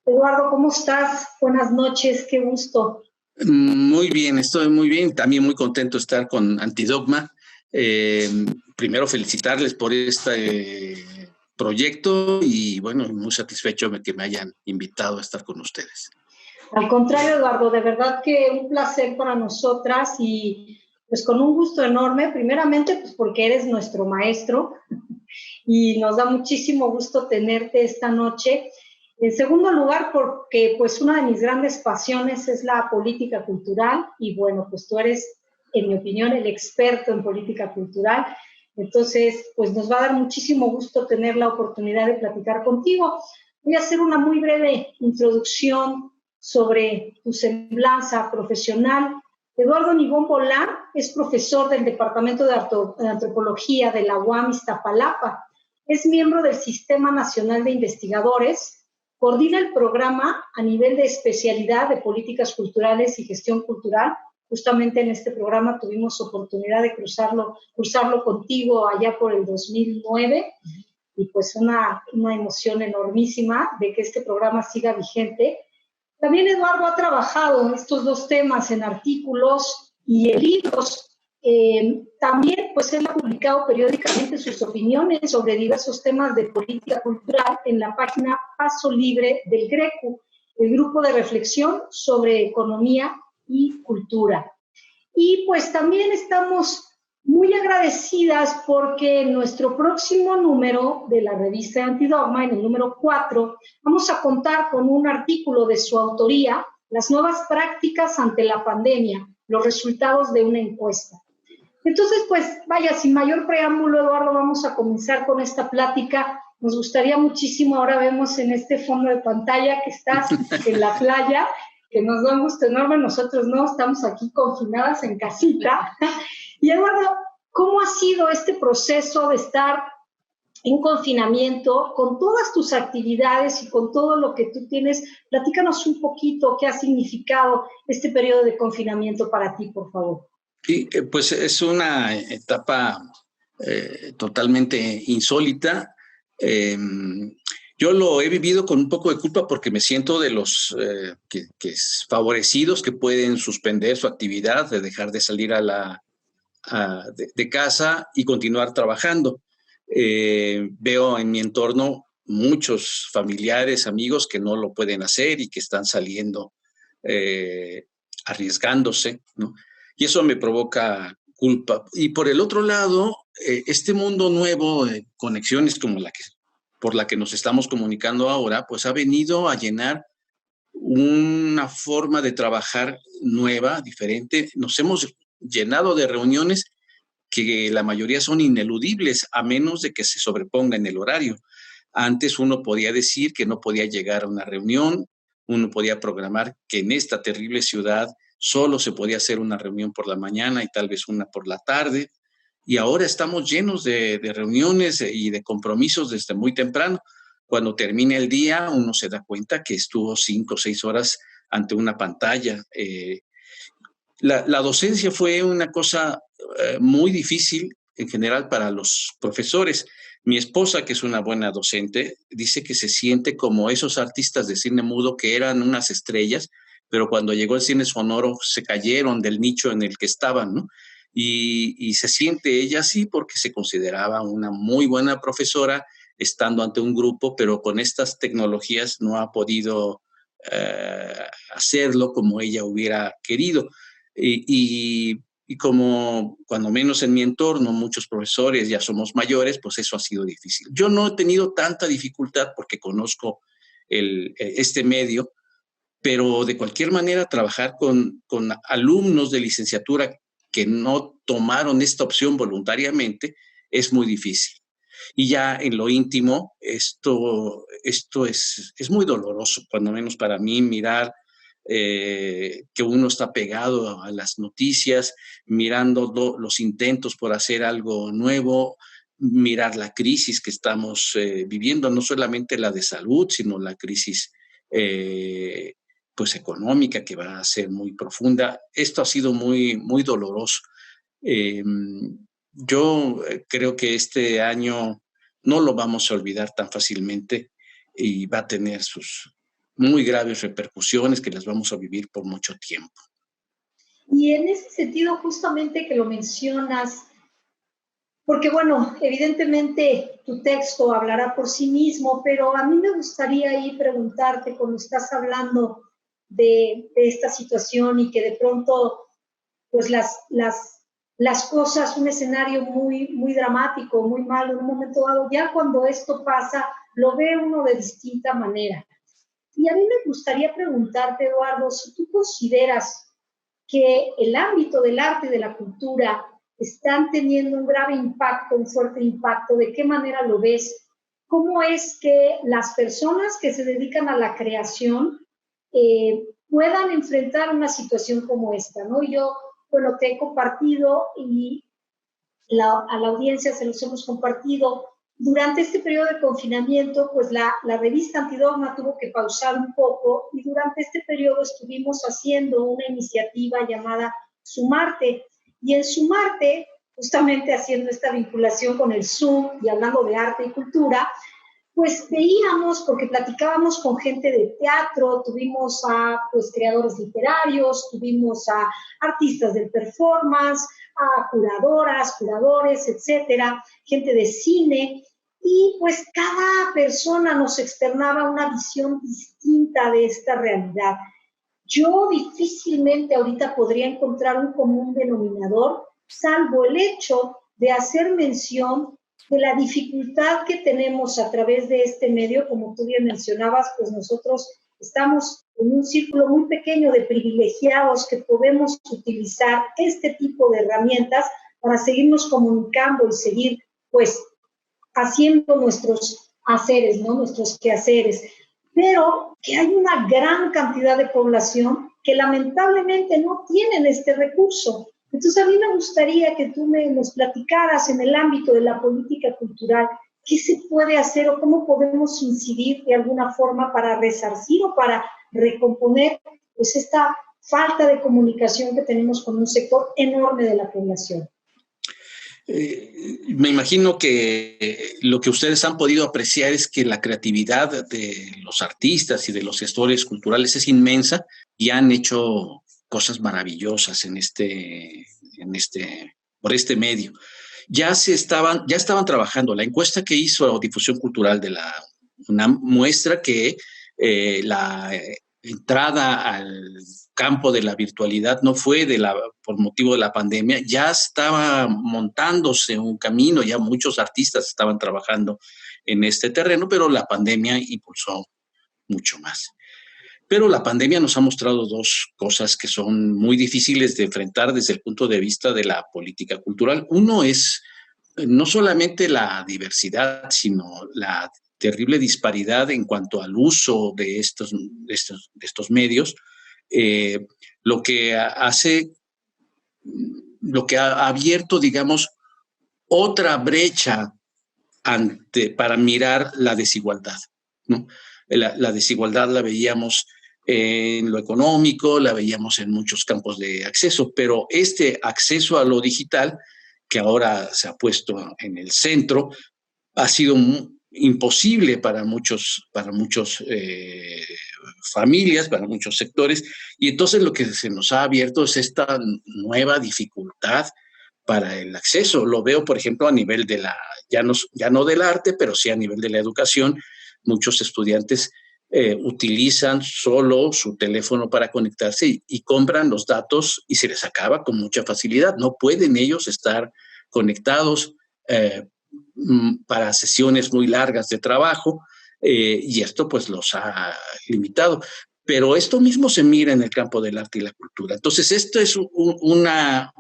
Eduardo, ¿cómo estás? Buenas noches, qué gusto. Muy bien, estoy muy bien. También muy contento de estar con Antidogma. Eh, Primero felicitarles por este proyecto y bueno, muy satisfecho de que me hayan invitado a estar con ustedes. Al contrario, Eduardo, de verdad que un placer para nosotras y pues con un gusto enorme, primeramente pues porque eres nuestro maestro y nos da muchísimo gusto tenerte esta noche. En segundo lugar, porque pues una de mis grandes pasiones es la política cultural y bueno, pues tú eres, en mi opinión, el experto en política cultural. Entonces, pues nos va a dar muchísimo gusto tener la oportunidad de platicar contigo. Voy a hacer una muy breve introducción sobre tu semblanza profesional. Eduardo Nibón Bolán es profesor del Departamento de Antropología de la UAM Iztapalapa. Es miembro del Sistema Nacional de Investigadores, coordina el programa a nivel de especialidad de políticas culturales y gestión cultural. Justamente en este programa tuvimos oportunidad de cursarlo contigo allá por el 2009 y pues una emoción enormísima de que este programa siga vigente. También Eduardo ha trabajado estos dos temas en artículos y en libros. También pues él ha publicado periódicamente sus opiniones sobre diversos temas de política cultural en la página Paso Libre del Greco, el grupo de reflexión sobre economía y cultura. Y pues también estamos muy agradecidas porque en nuestro próximo número de la revista Antidogma, en el número 4, vamos a contar con un artículo de su autoría, Las nuevas prácticas ante la pandemia, los resultados de una encuesta. Entonces, pues vaya, sin mayor preámbulo, Eduardo, vamos a comenzar con esta plática. Nos gustaría muchísimo, ahora vemos en este fondo de pantalla que estás en la playa, que nos da un gusto enorme. Nosotros no estamos aquí confinadas en casita. Y Eduardo, ¿cómo ha sido este proceso de estar en confinamiento con todas tus actividades y con todo lo que tú tienes? Platícanos un poquito qué ha significado este periodo de confinamiento para ti, por favor. Sí, pues es una etapa totalmente insólita. Eh, yo lo he vivido con un poco de culpa porque me siento de los favorecidos que pueden suspender su actividad, de dejar de salir de casa y continuar trabajando. Veo en mi entorno muchos familiares, amigos que no lo pueden hacer y que están saliendo arriesgándose, ¿no? Y eso me provoca culpa. Y por el otro lado, este mundo nuevo de conexiones como por la que nos estamos comunicando ahora, pues ha venido a llenar una forma de trabajar nueva, diferente. Nos hemos llenado de reuniones que la mayoría son ineludibles, a menos de que se sobreponga en el horario. Antes uno podía decir que no podía llegar a una reunión, uno podía programar que en esta terrible ciudad solo se podía hacer una reunión por la mañana y tal vez una por la tarde. Y ahora estamos llenos de reuniones y de compromisos desde muy temprano. Cuando termina el día, uno se da cuenta que estuvo 5 o 6 horas ante una pantalla. La docencia fue una cosa muy difícil en general para los profesores. Mi esposa, que es una buena docente, dice que se siente como esos artistas de cine mudo que eran unas estrellas, pero cuando llegó el cine sonoro se cayeron del nicho en el que estaban, ¿no? Y se siente ella así porque se consideraba una muy buena profesora estando ante un grupo, pero con estas tecnologías no ha podido eh, hacerlo como ella hubiera querido. Y como cuando menos en mi entorno, muchos profesores ya somos mayores, pues eso ha sido difícil. Yo no he tenido tanta dificultad porque conozco este medio, pero de cualquier manera trabajar con alumnos de licenciatura que no tomaron esta opción voluntariamente es muy difícil. Y ya en lo íntimo, esto es muy doloroso, cuando menos para mí, mirar que uno está pegado a las noticias, mirando los intentos por hacer algo nuevo, mirar la crisis que estamos viviendo, no solamente la de salud, sino la crisis eh, pues económica que va a ser muy profunda. Esto ha sido muy, muy doloroso. Eh, yo creo que este año no lo vamos a olvidar tan fácilmente y va a tener muy graves repercusiones que las vamos a vivir por mucho tiempo. Y en ese sentido, justamente que lo mencionas, porque bueno, evidentemente tu texto hablará por sí mismo, pero a mí me gustaría ahí preguntarte, cuando estás hablando de esta situación y que de pronto, pues las cosas, un escenario muy dramático, muy malo en un momento dado, ya cuando esto pasa, lo ve uno de distinta manera. Y a mí me gustaría preguntarte, Eduardo, si tú consideras que el ámbito del arte y de la cultura están teniendo un grave impacto, un fuerte impacto, ¿de qué manera lo ves? ¿Cómo es que las personas que se dedican a la creación puedan enfrentar una situación como esta, ¿no? Yo, bueno, te he compartido y a la audiencia se los hemos compartido. Durante este periodo de confinamiento, pues la revista Antidogma tuvo que pausar un poco y durante este periodo estuvimos haciendo una iniciativa llamada Sumarte. Y en Sumarte, justamente haciendo esta vinculación con el Zoom y hablando de arte y cultura, pues veíamos, porque platicábamos con gente de teatro, tuvimos a pues, creadores literarios, tuvimos a artistas del performance, a curadoras, curadores, etcétera, gente de cine, y pues cada persona nos externaba una visión distinta de esta realidad. Yo difícilmente ahorita podría encontrar un común denominador, salvo el hecho de hacer mención de la dificultad que tenemos a través de este medio. Como tú bien mencionabas, pues nosotros estamos en un círculo muy pequeño de privilegiados que podemos utilizar este tipo de herramientas para seguirnos comunicando y seguir, pues, haciendo nuestros haceres, ¿no? Nuestros quehaceres. Pero que hay una gran cantidad de población que lamentablemente no tienen este recurso. Entonces, a mí me gustaría que tú nos platicaras en el ámbito de la política cultural qué se puede hacer o cómo podemos incidir de alguna forma para resarcir o para recomponer pues, esta falta de comunicación que tenemos con un sector enorme de la población. Me imagino que lo que ustedes han podido apreciar es que la creatividad de los artistas y de los gestores culturales es inmensa y han hecho cosas maravillosas por este medio. Ya estaban trabajando. La encuesta que hizo Difusión Cultural de la UNAM muestra que la entrada al campo de la virtualidad no fue por motivo de la pandemia, ya estaba montándose un camino, ya muchos artistas estaban trabajando en este terreno, pero la pandemia impulsó mucho más. Pero la pandemia nos ha mostrado dos cosas que son muy difíciles de enfrentar desde el punto de vista de la política cultural. Uno es no solamente la diversidad, sino la terrible disparidad en cuanto al uso de estos medios, lo que ha abierto, digamos, otra brecha para mirar la desigualdad, ¿no? La desigualdad la veíamos en lo económico, la veíamos en muchos campos de acceso, pero este acceso a lo digital, que ahora se ha puesto en el centro, ha sido imposible para muchos familias, para muchos sectores, y entonces lo que se nos ha abierto es esta nueva dificultad para el acceso. Lo veo, por ejemplo, a nivel ya no del arte, pero sí a nivel de la educación. Muchos estudiantes utilizan solo su teléfono para conectarse y compran los datos y se les acaba con mucha facilidad. No pueden ellos estar conectados para sesiones muy largas de trabajo y esto pues los ha limitado. Pero esto mismo se mira en el campo del arte y la cultura. Entonces, esto es una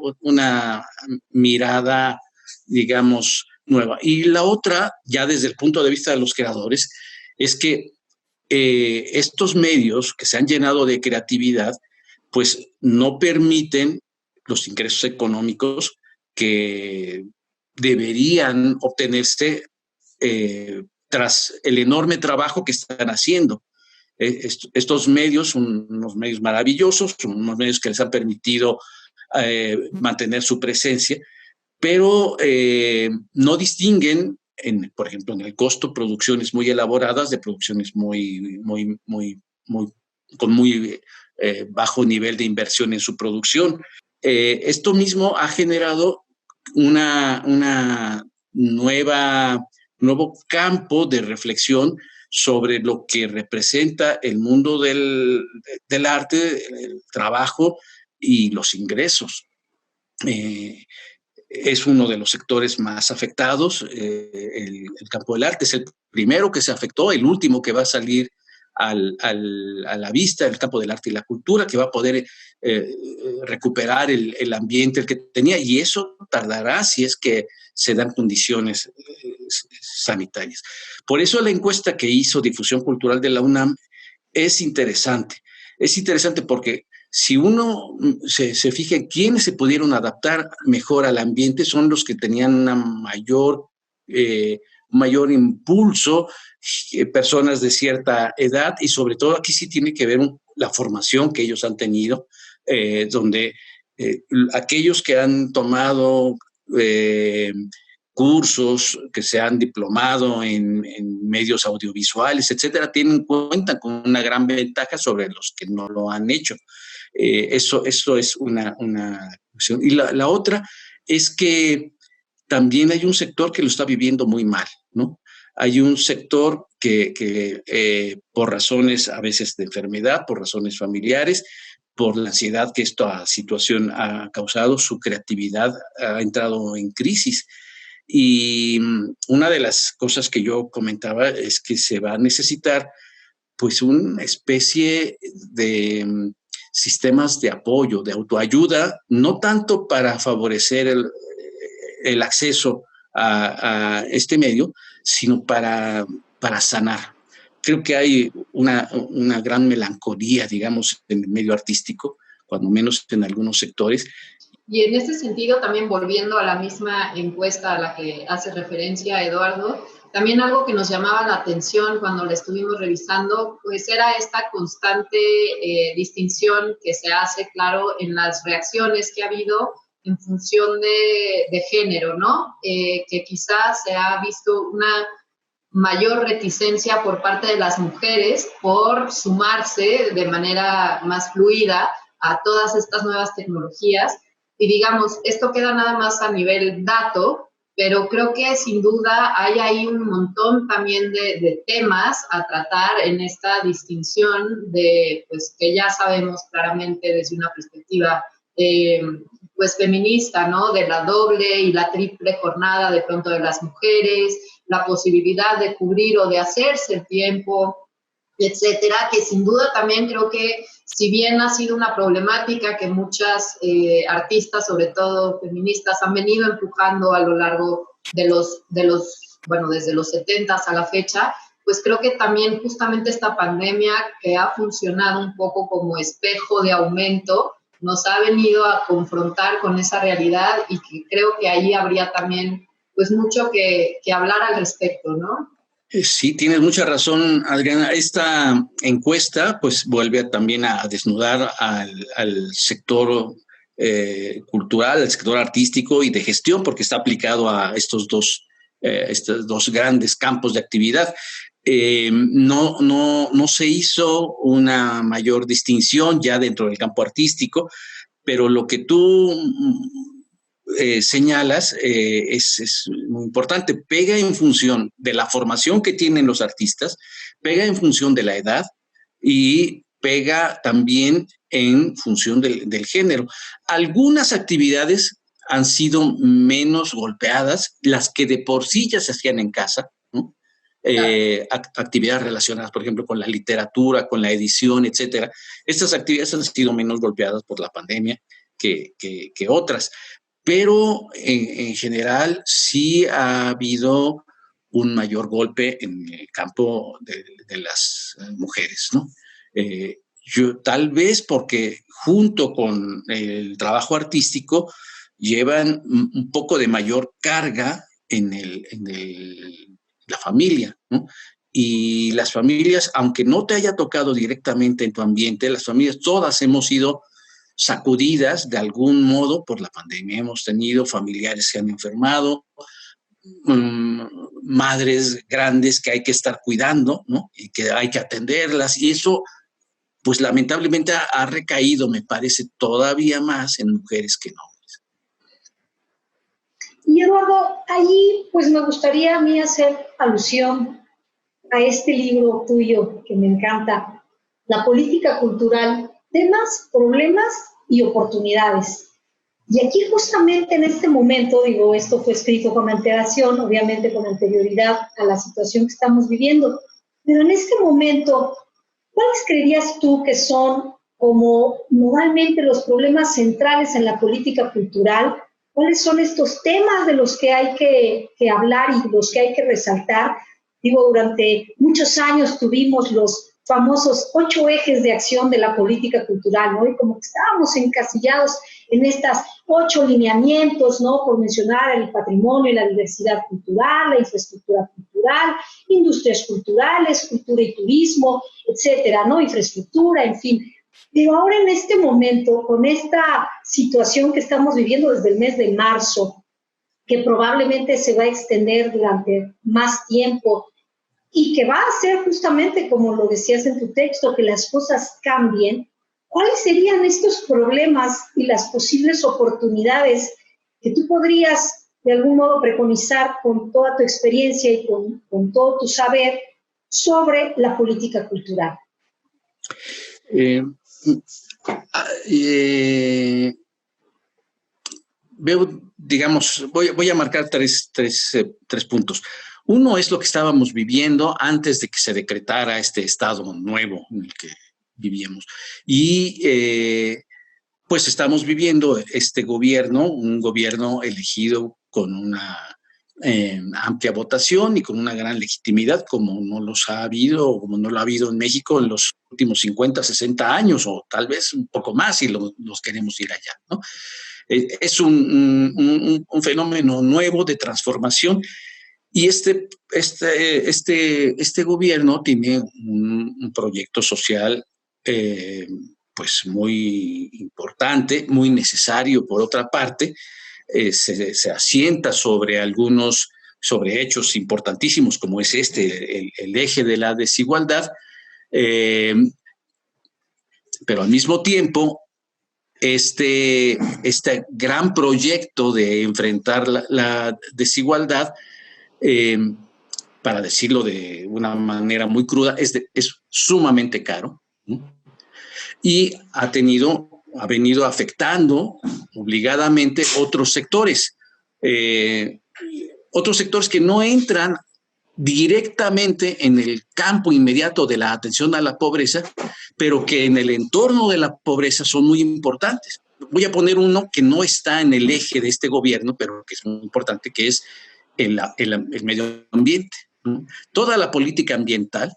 mirada, digamos, nueva. Y la otra, ya desde el punto de vista de los creadores, es que estos medios que se han llenado de creatividad, pues no permiten los ingresos económicos que deberían obtenerse tras el enorme trabajo que están haciendo. Estos medios son unos medios maravillosos, son unos medios que les han permitido mantener su presencia, pero no distinguen, por ejemplo, en el costo, producciones muy elaboradas de producciones muy con muy bajo nivel de inversión en su producción. Esto mismo ha generado una nuevo campo de reflexión sobre lo que representa el mundo del arte, el trabajo y los ingresos. Es uno de los sectores más afectados. El campo del arte es el primero que se afectó, el último que va a salir a la vista, el campo del arte y la cultura, que va a poder recuperar el ambiente el que tenía, y eso tardará si es que se dan condiciones sanitarias. Por eso la encuesta que hizo Difusión Cultural de la UNAM es interesante. Es interesante porque si uno se fija en quiénes se pudieron adaptar mejor al ambiente, son los que tenían una mayor impulso, personas de cierta edad, y sobre todo aquí sí tiene que ver la formación que ellos han tenido, donde aquellos que han tomado cursos, que se han diplomado en medios audiovisuales, etcétera, cuentan con una gran ventaja sobre los que no lo han hecho. Eso es una cuestión. Y la otra es que también hay un sector que lo está viviendo muy mal, ¿no? Hay un sector que por razones a veces de enfermedad, por razones familiares, por la ansiedad que esta situación ha causado, su creatividad ha entrado en crisis. Y una de las cosas que yo comentaba es que se va a necesitar pues una especie de sistemas de apoyo, de autoayuda, no tanto para favorecer el acceso a este medio, sino para sanar. Creo que hay una gran melancolía, digamos, en el medio artístico, cuando menos en algunos sectores. Y en ese sentido, también volviendo a la misma encuesta a la que hace referencia Eduardo, también algo que nos llamaba la atención cuando la estuvimos revisando, pues era esta constante distinción que se hace, claro, en las reacciones que ha habido en función de género, ¿no? Que quizás se ha visto una mayor reticencia por parte de las mujeres por sumarse de manera más fluida a todas estas nuevas tecnologías. Y digamos, esto queda nada más a nivel dato, pero creo que sin duda hay ahí un montón también de temas a tratar en esta distinción de, pues, que ya sabemos claramente desde una perspectiva pues feminista, ¿no? De la doble y la triple jornada de pronto de las mujeres, la posibilidad de cubrir o de hacerse el tiempo, etcétera, que sin duda también creo que si bien ha sido una problemática que muchas artistas, sobre todo feministas, han venido empujando a lo largo de los bueno, desde los 70s a la fecha, pues creo que también justamente esta pandemia que ha funcionado un poco como espejo de aumento, nos ha venido a confrontar con esa realidad y que creo que ahí habría también pues mucho que hablar al respecto, ¿no? Sí, tienes mucha razón, Adriana. Esta encuesta pues vuelve también a desnudar al sector cultural, al sector artístico y de gestión, porque está aplicado a estos dos grandes campos de actividad. No se hizo una mayor distinción ya dentro del campo artístico, pero lo que tú señalas es muy importante. Pega en función de la formación que tienen los artistas, pega en función de la edad y pega también en función del género. Algunas actividades han sido menos golpeadas, las que de por sí ya se hacían en casa, ¿no? Actividades relacionadas, por ejemplo, con la literatura, con la edición, etcétera. Estas actividades han sido menos golpeadas por la pandemia que otras. Pero en general sí ha habido un mayor golpe en el campo de las mujeres, ¿no? Tal vez porque junto con el trabajo artístico llevan un poco de mayor carga en la familia, ¿no? Y las familias, aunque no te haya tocado directamente en tu ambiente, las familias todas hemos sido sacudidas de algún modo por la pandemia. Hemos tenido familiares que han enfermado, madres grandes que hay que estar cuidando, ¿no? Y que hay que atenderlas, y eso pues lamentablemente ha recaído, me parece, todavía más en mujeres que en hombres. Y Eduardo, allí pues me gustaría a mí hacer alusión a este libro tuyo que me encanta, La política cultural, temas, problemas y oportunidades. Y aquí justamente en este momento, digo, esto fue escrito con antelación, obviamente con anterioridad a la situación que estamos viviendo, pero en este momento, ¿cuáles creerías tú que son como normalmente los problemas centrales en la política cultural? ¿Cuáles son estos temas de los que hay que hablar y los que hay que resaltar? Digo, durante muchos años tuvimos los famosos 8 ejes de acción de la política cultural, ¿no? Y como que estábamos encasillados en estas 8 lineamientos, ¿no? Por mencionar el patrimonio y la diversidad cultural, la infraestructura cultural, industrias culturales, cultura y turismo, etcétera, ¿no? Infraestructura, en fin. Pero ahora en este momento, con esta situación que estamos viviendo desde el mes de marzo, que probablemente se va a extender durante más tiempo y que va a ser justamente, como lo decías en tu texto, que las cosas cambien, ¿cuáles serían estos problemas y las posibles oportunidades que tú podrías de algún modo preconizar con toda tu experiencia y con todo tu saber sobre la política cultural? Veo, digamos, voy a marcar tres puntos. Uno es lo que estábamos viviendo antes de que se decretara este estado nuevo en el que vivíamos. Y pues estamos viviendo este gobierno, un gobierno elegido con una amplia votación y con una gran legitimidad, como no los ha habido, o como no lo ha habido en México en los últimos 50, 60 años, o tal vez un poco más si los queremos ir allá, ¿no? Es un fenómeno nuevo de transformación. Y este gobierno tiene un proyecto social pues muy importante, muy necesario por otra parte. Se asienta sobre hechos importantísimos como es el eje de la desigualdad, pero al mismo tiempo este gran proyecto de enfrentar la desigualdad, para decirlo de una manera muy cruda, es sumamente caro, ¿no? Y ha venido afectando obligadamente otros sectores que no entran directamente en el campo inmediato de la atención a la pobreza, pero que en el entorno de la pobreza son muy importantes. Voy a poner uno que no está en el eje de este gobierno, pero que es muy importante, que es el medio ambiente. Toda la política ambiental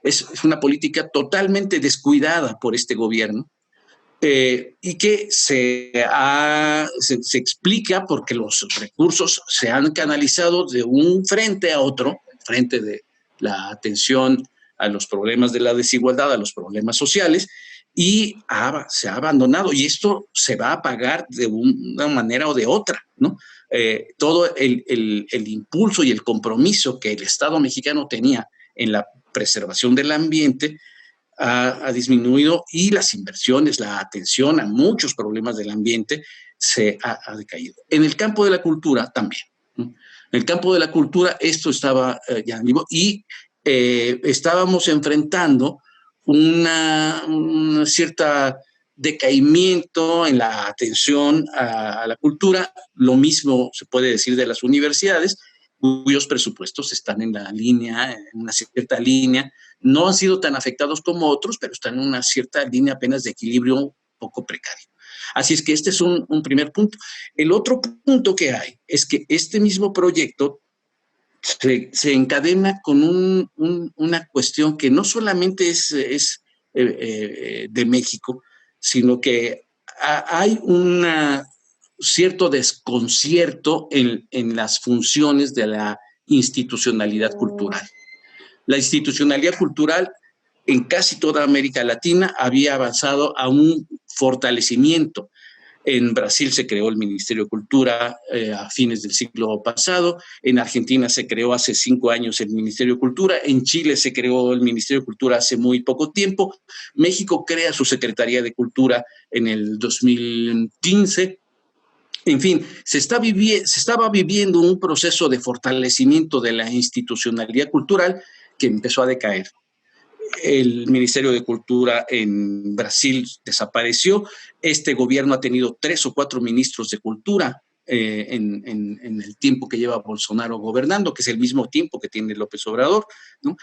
es una política totalmente descuidada por este gobierno, y que se explica porque los recursos se han canalizado de un frente a otro, frente de la atención a los problemas de la desigualdad, a los problemas sociales, y se ha abandonado, y esto se va a pagar de una manera o de otra, ¿no? Todo el impulso y el compromiso que el Estado mexicano tenía en la preservación del ambiente ha disminuido, y las inversiones, la atención a muchos problemas del ambiente se ha decaído. En el campo de la cultura también, ¿no? En el campo de la cultura esto estaba ya en vivo, y estábamos enfrentando un cierto decaimiento en la atención a la cultura. Lo mismo se puede decir de las universidades, cuyos presupuestos están en una cierta línea. No han sido tan afectados como otros, pero están en una cierta línea apenas de equilibrio un poco precario. Así es que este es un primer punto. El otro punto que hay es que este mismo proyecto se encadena con una cuestión que no solamente es de México, sino que hay un cierto desconcierto en las funciones de la institucionalidad cultural. La institucionalidad cultural en casi toda América Latina había avanzado a un fortalecimiento En Brasil se creó el Ministerio de Cultura a fines del siglo pasado. En Argentina se creó hace 5 años el Ministerio de Cultura. En Chile se creó el Ministerio de Cultura hace muy poco tiempo. México crea su Secretaría de Cultura en el 2015. En fin, se estaba viviendo un proceso de fortalecimiento de la institucionalidad cultural que empezó a decaer. El Ministerio de Cultura en Brasil desapareció. Este gobierno ha tenido 3 o 4 ministros de Cultura en el tiempo que lleva Bolsonaro gobernando, que es el mismo tiempo que tiene López Obrador, ¿no?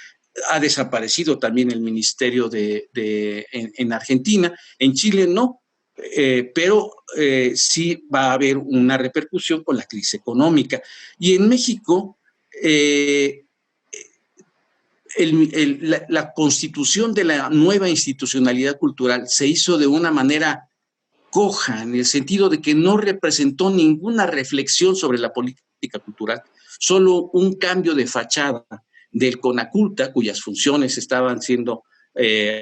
Ha desaparecido también el ministerio en Argentina. En Chile no, pero sí va a haber una repercusión con la crisis económica. Y en México, la constitución de la nueva institucionalidad cultural se hizo de una manera coja, en el sentido de que no representó ninguna reflexión sobre la política cultural, solo un cambio de fachada del CONACULTA, cuyas funciones estaban siendo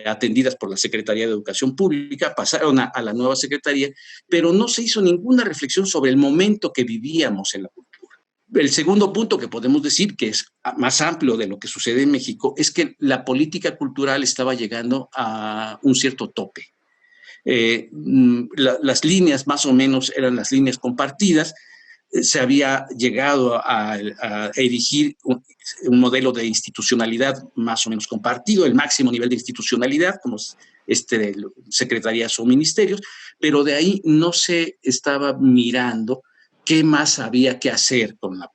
atendidas por la Secretaría de Educación Pública, pasaron a la nueva Secretaría, pero no se hizo ninguna reflexión sobre el momento que vivíamos en la cultura. El segundo punto que podemos decir, que es más amplio de lo que sucede en México, es que la política cultural estaba llegando a un cierto tope. Las líneas más o menos eran las líneas compartidas. Se había llegado a erigir un modelo de institucionalidad más o menos compartido, el máximo nivel de institucionalidad, como de secretarías o ministerios, pero de ahí no se estaba mirando qué más había que hacer con la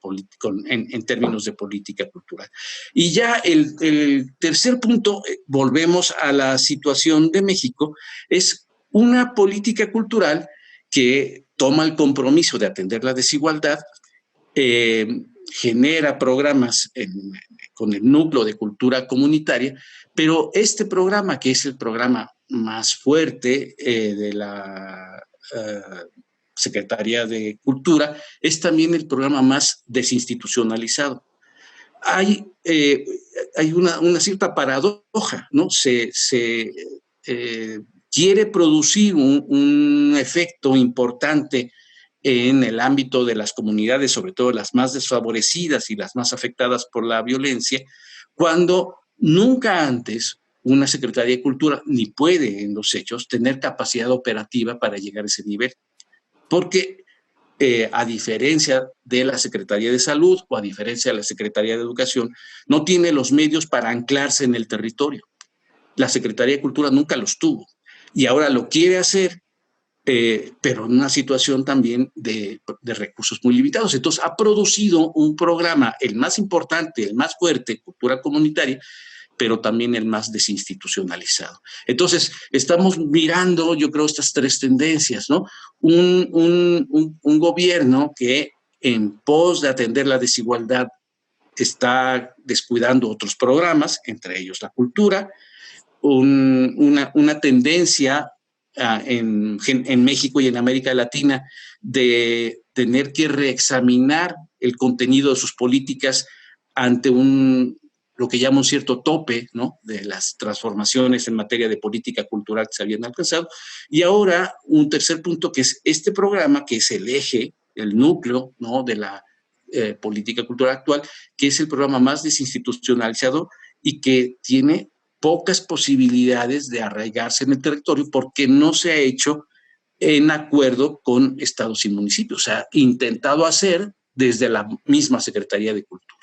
en términos de política cultural. Y ya el tercer punto, volvemos a la situación de México, es una política cultural que toma el compromiso de atender la desigualdad, genera programas con el núcleo de cultura comunitaria, pero este programa, que es el programa más fuerte de la Secretaría de Cultura, es también el programa más desinstitucionalizado. Hay una cierta paradoja, ¿no? Quiere producir un efecto importante en el ámbito de las comunidades, sobre todo las más desfavorecidas y las más afectadas por la violencia, cuando nunca antes una Secretaría de Cultura ni puede, en los hechos, tener capacidad operativa para llegar a ese nivel. Porque a diferencia de la Secretaría de Salud o a diferencia de la Secretaría de Educación, no tiene los medios para anclarse en el territorio. La Secretaría de Cultura nunca los tuvo y ahora lo quiere hacer, pero en una situación también de recursos muy limitados. Entonces ha producido un programa, el más importante, el más fuerte, cultura comunitaria, pero también el más desinstitucionalizado. Entonces, estamos mirando, yo creo, estas 3 tendencias, ¿no? Un gobierno que en pos de atender la desigualdad está descuidando otros programas, entre ellos la cultura, una tendencia en México y en América Latina de tener que reexaminar el contenido de sus políticas ante lo que llama un cierto tope, ¿no?, de las transformaciones en materia de política cultural que se habían alcanzado. Y ahora un tercer punto, que es este programa, que es el eje, el núcleo, ¿no?, de la política cultural actual, que es el programa más desinstitucionalizado y que tiene pocas posibilidades de arraigarse en el territorio porque no se ha hecho en acuerdo con estados y municipios. O sea, intentado hacer desde la misma Secretaría de Cultura.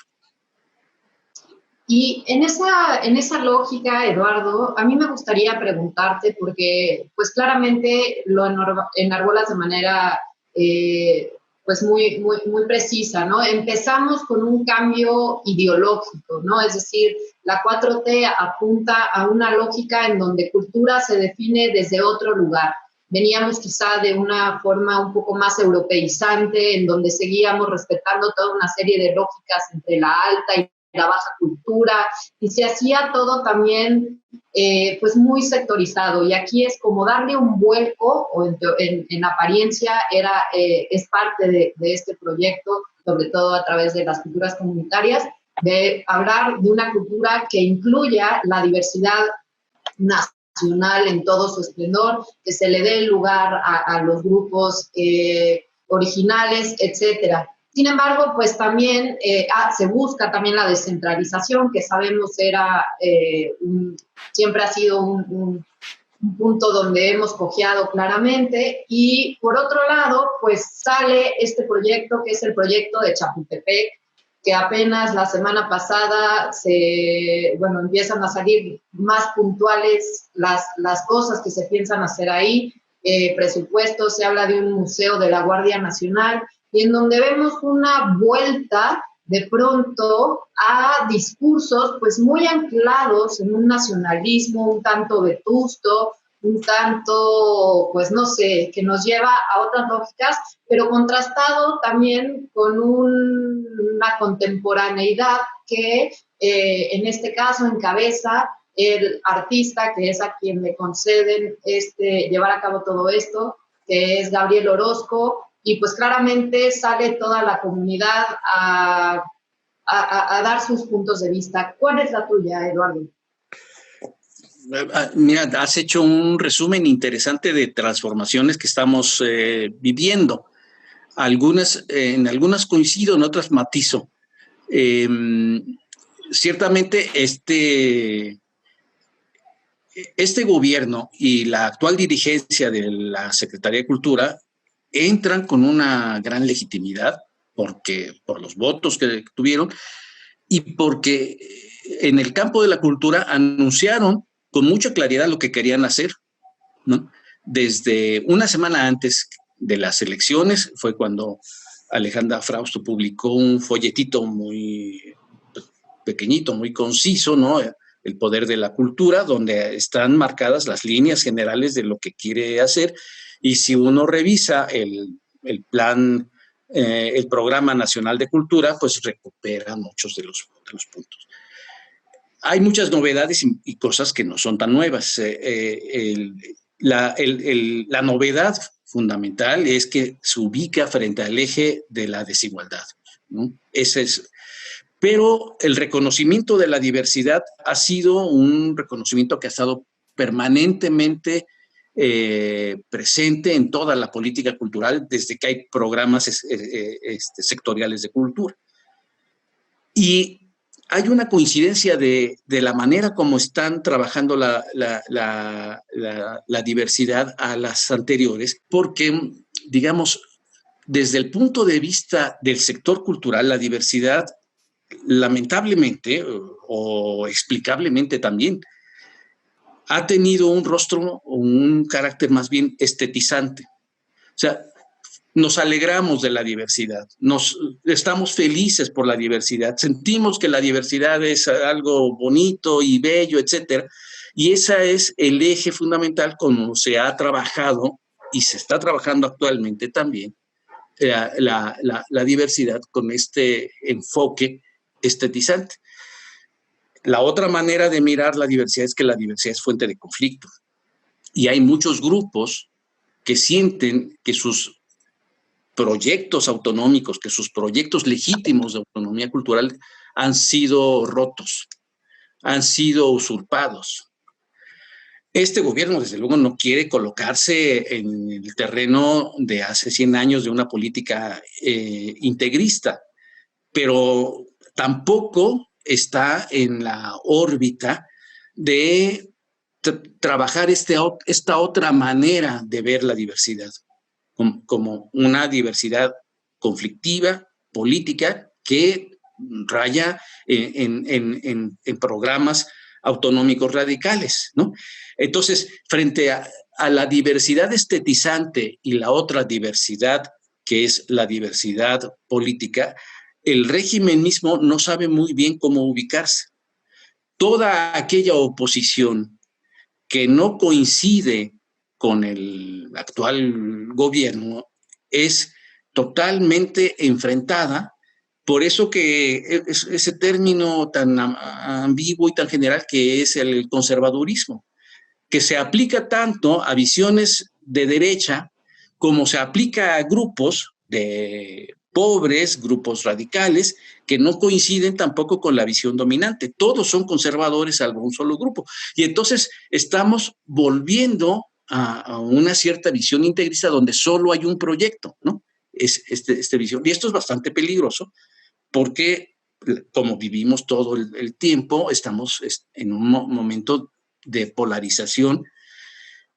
Y en esa lógica, Eduardo, a mí me gustaría preguntarte, porque pues claramente lo enarbolas de manera pues muy precisa, ¿no? Empezamos con un cambio ideológico, ¿no? Es decir, la 4T apunta a una lógica en donde cultura se define desde otro lugar. Veníamos quizá de una forma un poco más europeizante, en donde seguíamos respetando toda una serie de lógicas entre la alta y la baja cultura, y se hacía todo también pues muy sectorizado, y aquí es como darle un vuelco, o en apariencia es parte de este proyecto, sobre todo a través de las culturas comunitarias, de hablar de una cultura que incluya la diversidad nacional nacional en todo su esplendor, que se le dé lugar a los grupos originales, etcétera. Sin embargo, pues también se busca también la descentralización, que sabemos siempre ha sido un punto donde hemos cojeado claramente. Y por otro lado, pues sale este proyecto, que es el proyecto de Chapultepec, que apenas la semana pasada empiezan a salir más puntuales las cosas que se piensan hacer ahí. Presupuesto, se habla de un museo de la Guardia Nacional, y en donde vemos una vuelta de pronto a discursos pues muy anclados en un nacionalismo un tanto vetusto, un tanto, pues no sé, que nos lleva a otras lógicas, pero contrastado también con una contemporaneidad que en este caso encabeza el artista, que es a quien le conceden llevar a cabo todo esto, que es Gabriel Orozco, y pues claramente sale toda la comunidad a dar sus puntos de vista. ¿Cuál es la tuya, Eduardo? Mira, has hecho un resumen interesante de transformaciones que estamos viviendo. En algunas coincido, en otras matizo. Ciertamente este gobierno y la actual dirigencia de la Secretaría de Cultura entran con una gran legitimidad por los votos que tuvieron y porque en el campo de la cultura anunciaron con mucha claridad lo que querían hacer, ¿no? Desde una semana antes de las elecciones fue cuando Alejandra Frausto publicó un folletito muy pequeñito, muy conciso, ¿no? El poder de la cultura, donde están marcadas las líneas generales de lo que quiere hacer. Y si uno revisa el plan, el Programa Nacional de Cultura, pues recupera muchos de los puntos. Hay muchas novedades y cosas que no son tan nuevas. La novedad fundamental es que se ubica frente al eje de la desigualdad, ¿no? Ese es. Pero el reconocimiento de la diversidad ha sido un reconocimiento que ha estado permanentemente presente en toda la política cultural desde que hay programas sectoriales de cultura. Y hay una coincidencia de la manera como están trabajando la diversidad a las anteriores, porque, digamos, desde el punto de vista del sector cultural, la diversidad, lamentablemente o explicablemente también, ha tenido un rostro o un carácter más bien estetizante. O sea, nos alegramos de la diversidad, estamos felices por la diversidad, sentimos que la diversidad es algo bonito y bello, etcétera, y ese es el eje fundamental como se ha trabajado y se está trabajando actualmente también la diversidad con este enfoque estetizante. La otra manera de mirar la diversidad es que la diversidad es fuente de conflicto. Y hay muchos grupos que sienten que sus proyectos autonómicos, que sus proyectos legítimos de autonomía cultural han sido rotos, han sido usurpados. Este gobierno, desde luego, no quiere colocarse en el terreno de hace 100 años de una política integrista, pero tampoco está en la órbita de trabajar esta otra manera de ver la diversidad, como una diversidad conflictiva, política, que raya en programas autonómicos radicales, ¿no? Entonces, frente a la diversidad estetizante y la otra diversidad, que es la diversidad política, el régimen mismo no sabe muy bien cómo ubicarse. Toda aquella oposición que no coincide con el actual gobierno es totalmente enfrentada. Por eso que ese término tan ambiguo y tan general que es el conservadurismo, que se aplica tanto a visiones de derecha como se aplica a grupos de pobres, grupos radicales, que no coinciden tampoco con la visión dominante. Todos son conservadores, salvo un solo grupo. Y entonces estamos volviendo a una cierta visión integrista donde solo hay un proyecto, ¿no? Es esta visión. Y esto es bastante peligroso porque, como vivimos todo el tiempo, estamos en un momento de polarización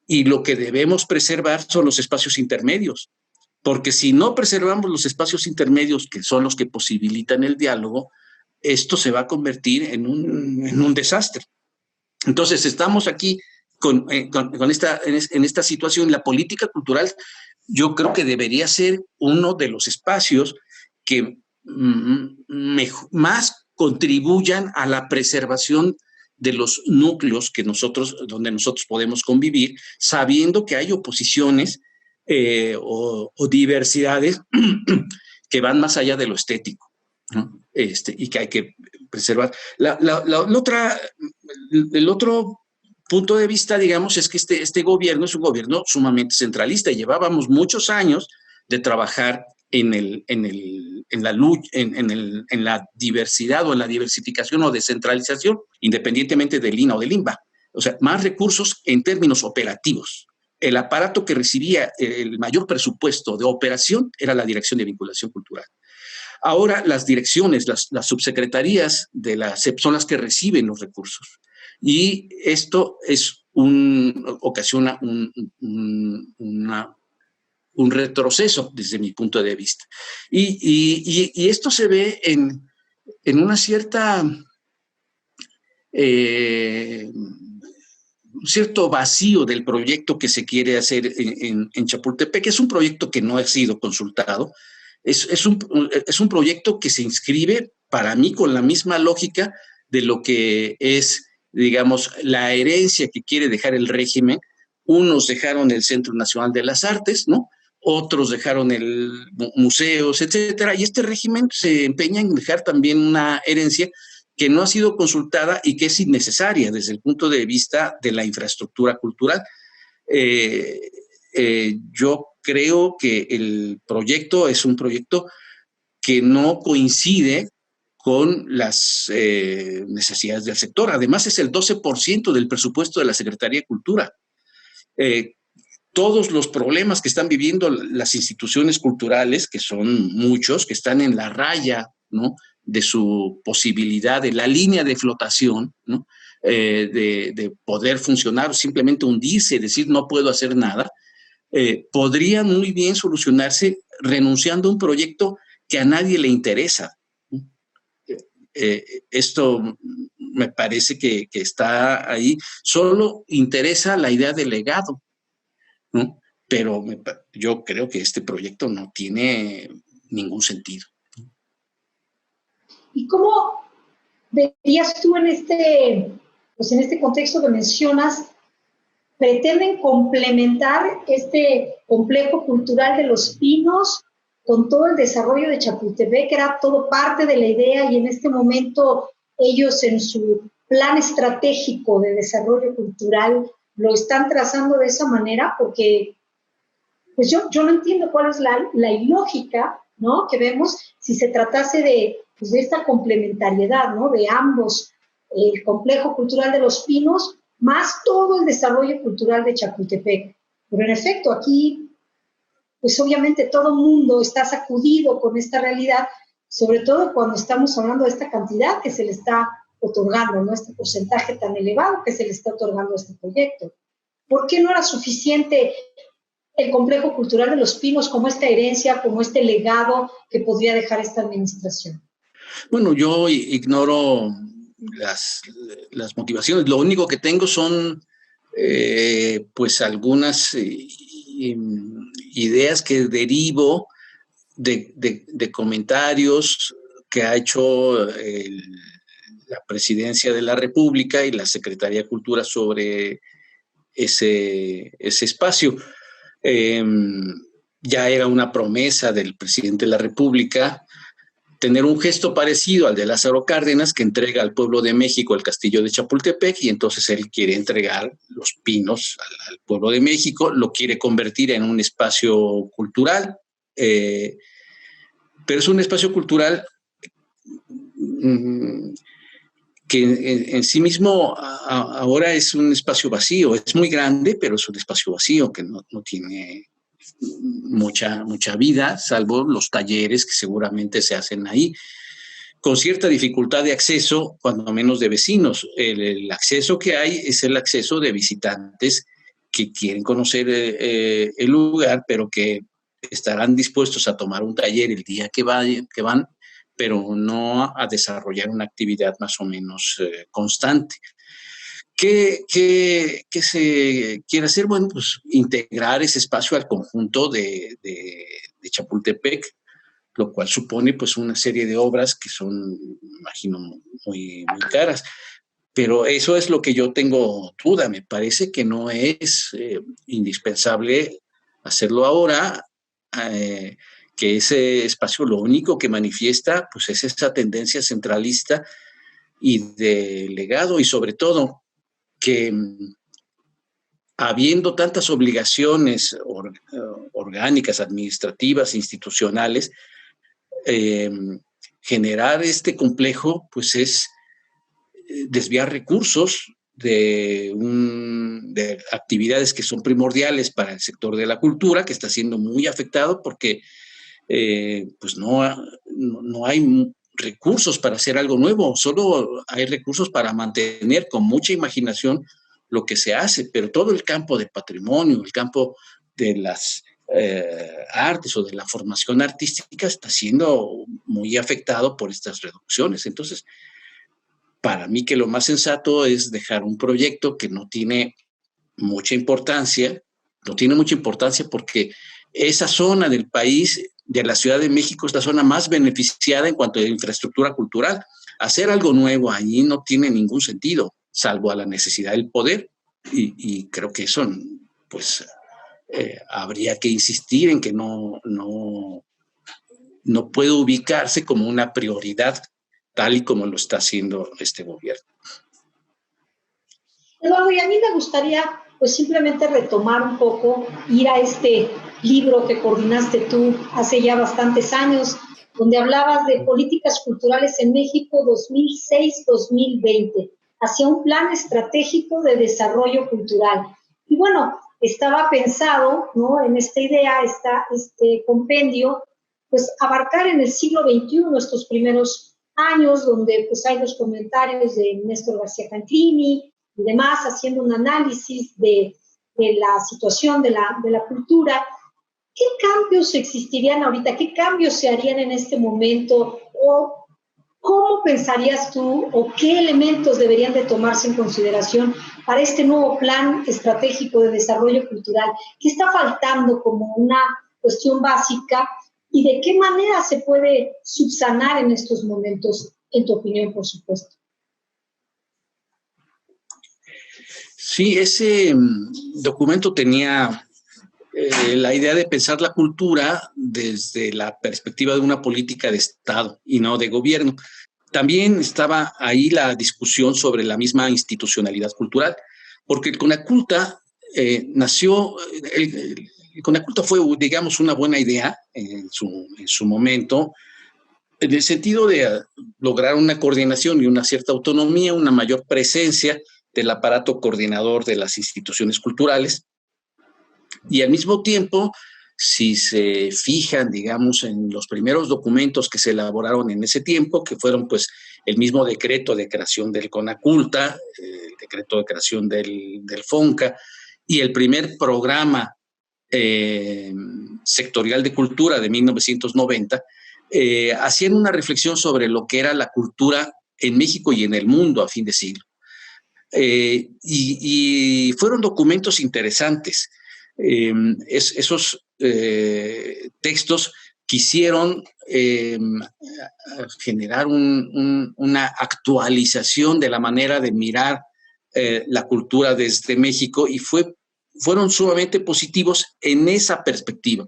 y lo que debemos preservar son los espacios intermedios. Porque si no preservamos los espacios intermedios, que son los que posibilitan el diálogo, esto se va a convertir en un desastre. Entonces, estamos aquí en esta situación. La política cultural, yo creo que debería ser uno de los espacios que más contribuyan a la preservación de los núcleos donde nosotros podemos convivir, sabiendo que hay oposiciones o diversidades que van más allá de lo estético, ¿no? Y que hay que preservar. El otro punto de vista, digamos, es que este gobierno es un gobierno sumamente centralista y llevábamos muchos años de trabajar en la diversidad o en la diversificación o descentralización, independientemente del INA o del INBA. O sea, más recursos en términos operativos. El aparato que recibía el mayor presupuesto de operación era la Dirección de Vinculación Cultural. Ahora las direcciones, las subsecretarías de la SEP son las que reciben los recursos. Y esto ocasiona un retroceso desde mi punto de vista. Y esto se ve en una cierta... un cierto vacío del proyecto que se quiere hacer en Chapultepec. Es un proyecto que no ha sido consultado. Es un proyecto que se inscribe, para mí, con la misma lógica de lo que es, digamos, la herencia que quiere dejar el régimen. Unos dejaron el Centro Nacional de las Artes, ¿no? Otros dejaron museos, etcétera. Y este régimen se empeña en dejar también una herencia que no ha sido consultada y que es innecesaria desde el punto de vista de la infraestructura cultural. Yo creo que el proyecto es un proyecto que no coincide con las necesidades del sector. Además, es el 12% del presupuesto de la Secretaría de Cultura. Todos los problemas que están viviendo las instituciones culturales, que son muchos, que están en la raya, ¿no?, de su posibilidad, de la línea de flotación, ¿no?, de poder funcionar o simplemente hundirse, decir no puedo hacer nada, podría muy bien solucionarse renunciando a un proyecto que a nadie le interesa. Esto me parece que está ahí. Solo interesa la idea del legado, ¿no? Pero yo creo que este proyecto no tiene ningún sentido. ¿Y cómo verías tú en este contexto que mencionas? ¿Pretenden complementar este complejo cultural de Los Pinos con todo el desarrollo de Chapultepec, que era todo parte de la idea, y en este momento ellos en su plan estratégico de desarrollo cultural lo están trazando de esa manera? Porque pues yo no entiendo cuál es la ilógica, ¿no?, que vemos si se tratase de esta complementariedad, ¿no?, de ambos, el complejo cultural de Los Pinos más todo el desarrollo cultural de Chapultepec. Pero en efecto, aquí, pues obviamente todo el mundo está sacudido con esta realidad, sobre todo cuando estamos hablando de esta cantidad que se le está otorgando, ¿no?, este porcentaje tan elevado que se le está otorgando a este proyecto. ¿Por qué no era suficiente el complejo cultural de Los Pinos como esta herencia, como este legado que podría dejar esta administración? Bueno, yo ignoro las motivaciones. Lo único que tengo son pues algunas ideas que derivo de comentarios que ha hecho la Presidencia de la República y la Secretaría de Cultura sobre ese espacio. Ya era una promesa del presidente de la República tener un gesto parecido al de Lázaro Cárdenas, que entrega al pueblo de México el castillo de Chapultepec, y entonces él quiere entregar Los Pinos al pueblo de México, lo quiere convertir en un espacio cultural. pero es un espacio cultural que en sí mismo ahora es un espacio vacío, es muy grande, pero es un espacio vacío que no tiene mucha vida, salvo los talleres que seguramente se hacen ahí, con cierta dificultad de acceso, cuando menos de vecinos. El acceso que hay es el acceso de visitantes que quieren conocer el lugar, pero que estarán dispuestos a tomar un taller el día que van, pero no a desarrollar una actividad más o menos constante. ¿Qué se quiere hacer? Bueno, pues integrar ese espacio al conjunto de Chapultepec, lo cual supone pues una serie de obras que son, imagino, muy caras. Pero eso es lo que yo tengo duda. Me parece que no es indispensable hacerlo ahora, que ese espacio lo único que manifiesta pues es esa tendencia centralista y de legado, y sobre todo que habiendo tantas obligaciones orgánicas, administrativas, institucionales, generar este complejo pues es desviar recursos de actividades que son primordiales para el sector de la cultura, que está siendo muy afectado porque pues no hay recursos para hacer algo nuevo, solo hay recursos para mantener con mucha imaginación lo que se hace, pero todo el campo del patrimonio, el campo de las artes o de la formación artística está siendo muy afectado por estas reducciones. Entonces, para mí que lo más sensato es dejar un proyecto que no tiene mucha importancia porque esa zona del país, de la Ciudad de México, es la zona más beneficiada en cuanto a infraestructura cultural. Hacer algo nuevo allí no tiene ningún sentido, salvo a la necesidad del poder, y creo que eso, pues, habría que insistir en que no puede ubicarse como una prioridad tal y como lo está haciendo este gobierno. Eduardo, y a mí me gustaría pues simplemente retomar un poco, ir a este libro que coordinaste tú hace ya bastantes años, donde hablabas de políticas culturales en México 2006-2020, hacia un plan estratégico de desarrollo cultural. Y bueno, estaba pensado, ¿no?, en esta idea, este compendio, pues abarcar en el siglo XXI estos primeros años, donde pues hay los comentarios de Néstor García Canclini y demás, haciendo un análisis de la situación de la cultura. ¿Qué cambios existirían ahorita? ¿Qué cambios se harían en este momento? ¿O cómo pensarías tú o qué elementos deberían de tomarse en consideración para este nuevo plan estratégico de desarrollo cultural? ¿Qué está faltando como una cuestión básica y de qué manera se puede subsanar en estos momentos, en tu opinión, por supuesto? Sí, ese documento tenía la idea de pensar la cultura desde la perspectiva de una política de Estado y no de gobierno. También estaba ahí la discusión sobre la misma institucionalidad cultural, porque el CONACULTA nació, el CONACULTA fue, digamos, una buena idea en su momento, en el sentido de lograr una coordinación y una cierta autonomía, una mayor presencia del aparato coordinador de las instituciones culturales. Y al mismo tiempo, si se fijan, digamos, en los primeros documentos que se elaboraron en ese tiempo, que fueron pues el mismo decreto de creación del CONACULTA, el decreto de creación del FONCA y el primer programa sectorial de cultura de 1990, hacían una reflexión sobre lo que era la cultura en México y en el mundo a fin de siglo. Y fueron documentos interesantes. Esos textos quisieron generar una actualización de la manera de mirar la cultura desde México y fueron sumamente positivos en esa perspectiva.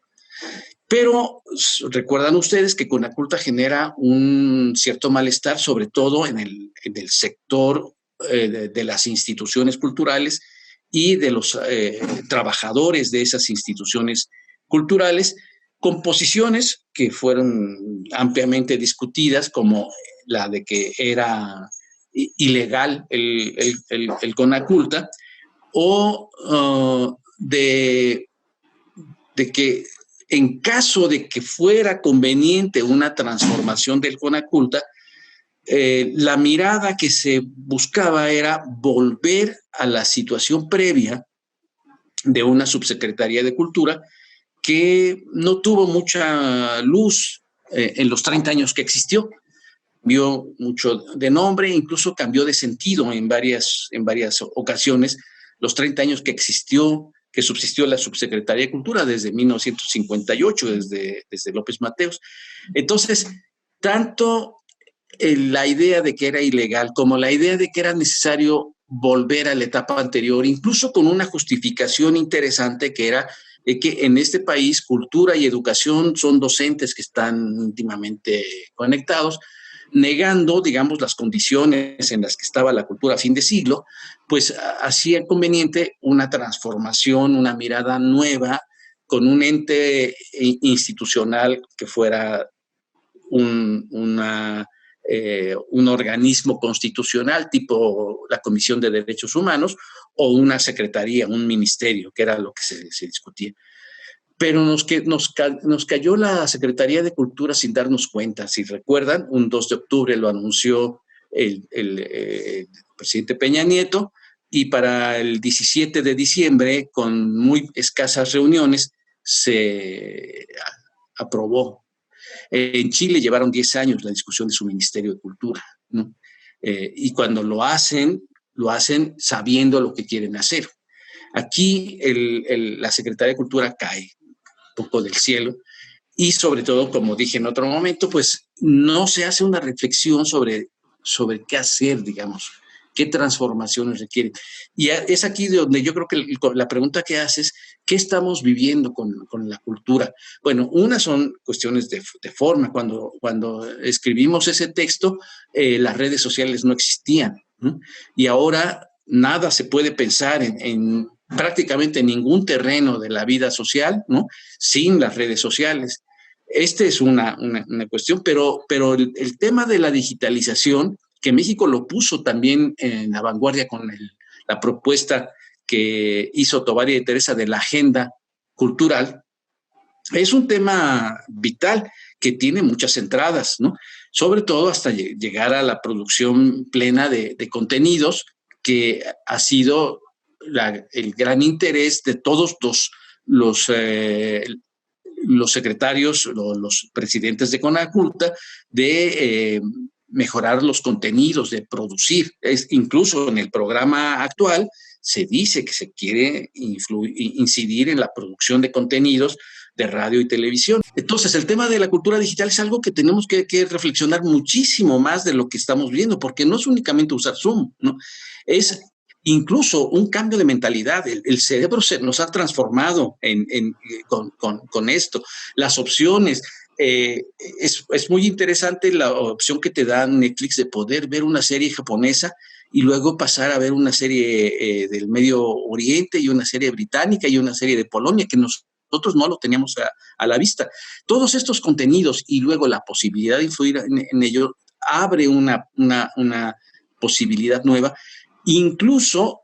Pero recuerdan ustedes que CONACULTA genera un cierto malestar, sobre todo en el sector de las instituciones culturales y de los trabajadores de esas instituciones culturales, composiciones que fueron ampliamente discutidas, como la de que era ilegal el Conaculta, o de que en caso de que fuera conveniente una transformación del Conaculta, la mirada que se buscaba era volver a la situación previa de una subsecretaría de Cultura que no tuvo mucha luz en los 30 años que existió. Vio mucho de nombre, incluso cambió de sentido en varias ocasiones. Los 30 años que subsistió la Subsecretaría de Cultura desde 1958, desde López Mateos. Entonces, tanto la idea de que era ilegal como la idea de que era necesario volver a la etapa anterior, incluso con una justificación interesante que era que en este país cultura y educación son docentes que están íntimamente conectados, negando, digamos, las condiciones en las que estaba la cultura a fin de siglo, pues hacía conveniente una transformación, una mirada nueva, con un ente institucional que fuera un organismo constitucional tipo la Comisión de Derechos Humanos o una secretaría, un ministerio, que era lo que se discutía. Pero nos cayó la Secretaría de Cultura sin darnos cuenta. Si recuerdan, un 2 de octubre lo anunció el presidente Peña Nieto, y para el 17 de diciembre, con muy escasas reuniones, se aprobó. En Chile llevaron 10 años la discusión de su Ministerio de Cultura, ¿no? Y cuando lo hacen sabiendo lo que quieren hacer. Aquí la Secretaría de Cultura cae un poco del cielo, y sobre todo, como dije en otro momento, pues no se hace una reflexión sobre qué hacer, digamos, qué transformaciones requiere. Y es aquí donde yo creo que la pregunta que haces, ¿qué estamos viviendo con la cultura? Bueno, una son cuestiones de forma. Cuando escribimos ese texto, las redes sociales no existían, ¿no? Y ahora nada se puede pensar en prácticamente ningún terreno de la vida social, ¿no?, sin las redes sociales. Esta es una cuestión, pero el tema de la digitalización, que México lo puso también en la vanguardia con la propuesta que hizo Tovar y de Teresa de la agenda cultural, es un tema vital que tiene muchas entradas, ¿no? Sobre todo hasta llegar a la producción plena de contenidos, que ha sido el gran interés de todos los secretarios, los presidentes de Conaculta, de mejorar los contenidos, de producir. Incluso en el programa actual se dice que se quiere incidir en la producción de contenidos de radio y televisión. Entonces, el tema de la cultura digital es algo que tenemos que reflexionar muchísimo más de lo que estamos viendo, porque no es únicamente usar Zoom, ¿no? Es incluso un cambio de mentalidad. El cerebro nos ha transformado con esto. Las opciones. Es muy interesante la opción que te da Netflix de poder ver una serie japonesa y luego pasar a ver una serie del Medio Oriente, y una serie británica, y una serie de Polonia, que nosotros no lo teníamos a la vista. Todos estos contenidos, y luego la posibilidad de influir en ello, abre una posibilidad nueva, incluso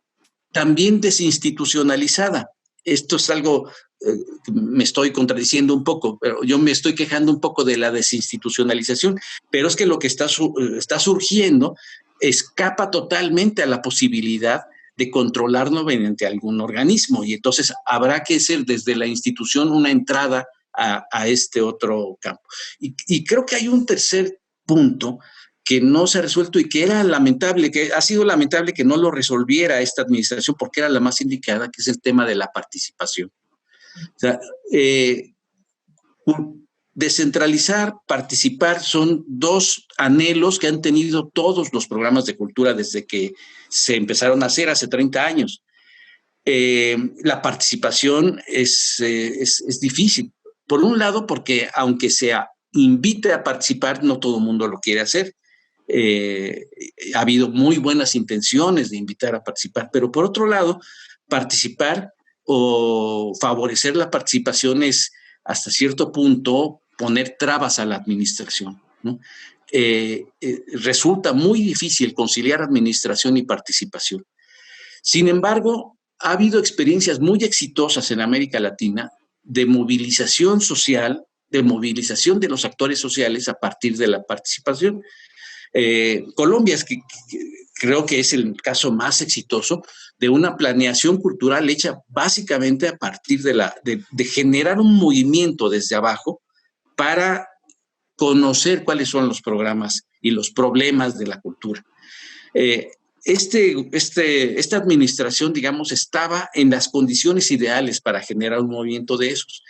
también desinstitucionalizada. Esto es algo, me estoy contradiciendo un poco, pero yo me estoy quejando un poco de la desinstitucionalización, pero es que lo que está surgiendo escapa totalmente a la posibilidad de controlarlo mediante algún organismo, y entonces habrá que ser desde la institución una entrada a este otro campo. Y creo que hay un tercer punto que no se ha resuelto y que era lamentable, que ha sido lamentable que no lo resolviera esta administración, porque era la más indicada, que es el tema de la participación. O sea, descentralizar, participar, son dos anhelos que han tenido todos los programas de cultura desde que se empezaron a hacer hace 30 años. La participación es difícil. Por un lado, porque aunque se invite a participar, no todo el mundo lo quiere hacer. Ha habido muy buenas intenciones de invitar a participar, pero por otro lado, participar o favorecer la participación es hasta cierto punto, poner trabas a la administración, ¿no? Resulta muy difícil conciliar administración y participación. Sin embargo, ha habido experiencias muy exitosas en América Latina de movilización social, de movilización de los actores sociales a partir de la participación. Colombia creo que es el caso más exitoso de una planeación cultural hecha básicamente a partir de generar un movimiento desde abajo para conocer cuáles son los programas y los problemas de la cultura. Esta administración, digamos, estaba en las condiciones ideales para generar un movimiento de esos.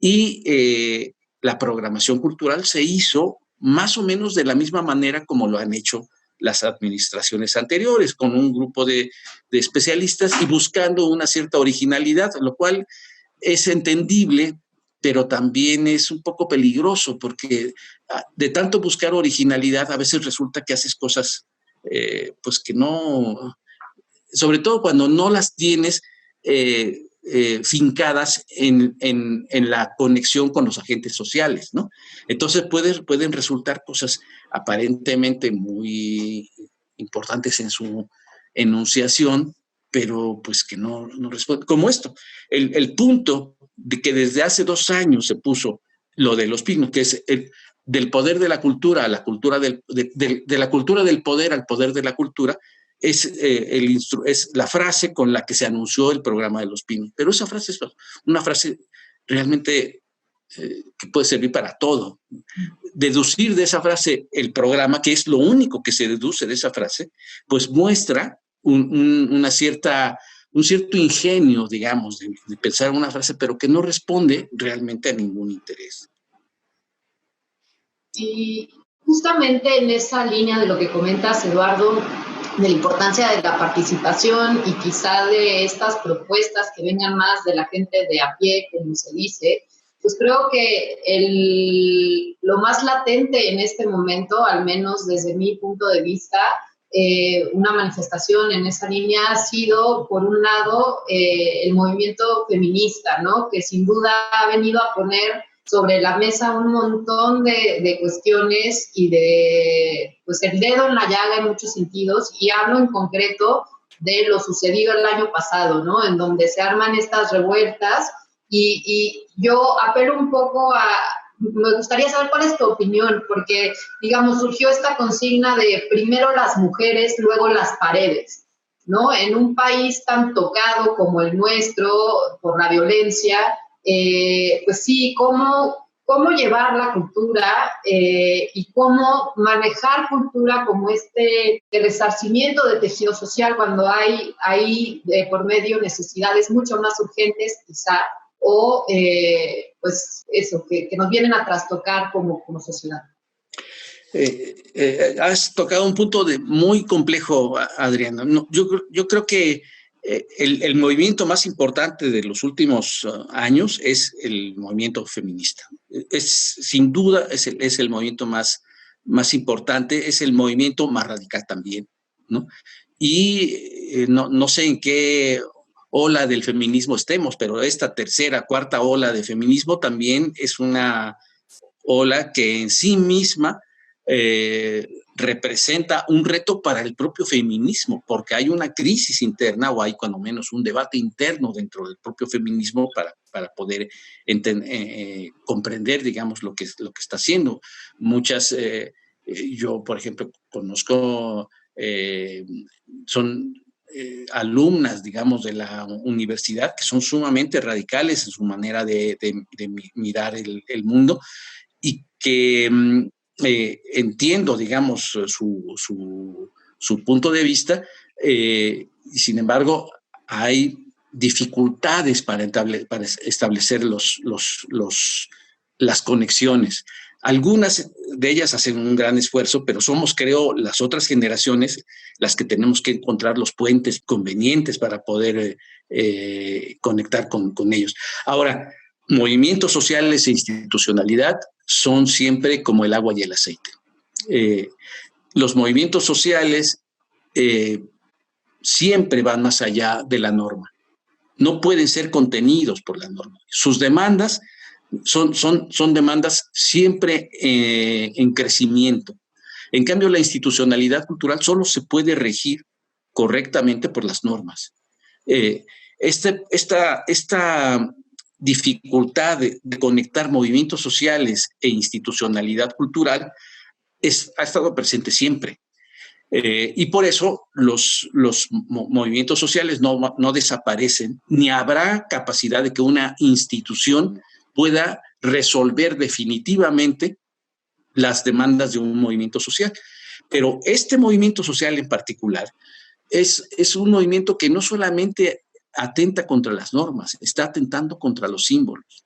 Y la programación cultural se hizo más o menos de la misma manera como lo han hecho las administraciones anteriores, con un grupo de especialistas y buscando una cierta originalidad, lo cual es entendible, pero también es un poco peligroso, porque de tanto buscar originalidad a veces resulta que haces cosas pues que no, sobre todo cuando no las tienes fincadas en la conexión con los agentes sociales, ¿no? Entonces pueden resultar cosas aparentemente muy importantes en su enunciación, pero pues que no responden. Como esto, el punto de que desde hace 2 años se puso lo de los pinos, que es del poder de la cultura a la cultura de la cultura del poder al poder de la cultura, es la frase con la que se anunció el programa de los pinos. Pero esa frase es una frase realmente que puede servir para todo. Deducir de esa frase el programa, que es lo único que se deduce de esa frase, pues muestra un cierto ingenio, digamos, de pensar una frase, pero que no responde realmente a ningún interés. Y justamente en esa línea de lo que comentas, Eduardo, de la importancia de la participación y quizá de estas propuestas que vengan más de la gente de a pie, como se dice, pues creo que lo más latente en este momento, al menos desde mi punto de vista, una manifestación en esa línea ha sido, por un lado, el movimiento feminista, ¿no? Que sin duda ha venido a poner sobre la mesa un montón de cuestiones y pues el dedo en la llaga en muchos sentidos, y hablo en concreto de lo sucedido el año pasado, ¿no? En donde se arman estas revueltas y yo apelo un poco me gustaría saber cuál es tu opinión, porque, digamos, surgió esta consigna de primero las mujeres, luego las paredes, ¿no? En un país tan tocado como el nuestro por la violencia, pues sí, cómo llevar la cultura y cómo manejar cultura como de resarcimiento de tejido social cuando hay por medio necesidades mucho más urgentes quizá, o pues eso, que nos vienen a trastocar como sociedad. Has tocado un punto muy complejo, Adriana. No, yo creo que el movimiento más importante de los últimos años es el movimiento feminista. Sin duda, es el movimiento más importante, es el movimiento más radical también, ¿no? Y no sé en qué ola del feminismo estemos, pero esta tercera, cuarta ola de feminismo también es una ola que en sí misma representa un reto para el propio feminismo, porque hay una crisis interna, o hay cuando menos un debate interno dentro del propio feminismo para poder comprender, digamos, lo que está haciendo. Yo, por ejemplo, conozco, son alumnas, digamos, de la universidad que son sumamente radicales en su manera de mirar el mundo, y que entiendo, digamos, su punto de vista, y sin embargo hay dificultades para establecer las conexiones. Algunas de ellas hacen un gran esfuerzo, pero somos, creo, las otras generaciones las que tenemos que encontrar los puentes convenientes para poder conectar con ellos. Ahora, movimientos sociales e institucionalidad son siempre como el agua y el aceite. Los movimientos sociales siempre van más allá de la norma. No pueden ser contenidos por la norma. Sus demandas son demandas siempre en crecimiento. En cambio, la institucionalidad cultural solo se puede regir correctamente por las normas. Esta dificultad de conectar movimientos sociales e institucionalidad cultural ha estado presente siempre. Y por eso los movimientos sociales no desaparecen, ni habrá capacidad de que una institución pueda resolver definitivamente las demandas de un movimiento social. Pero este movimiento social en particular es un movimiento que no solamente atenta contra las normas, está atentando contra los símbolos.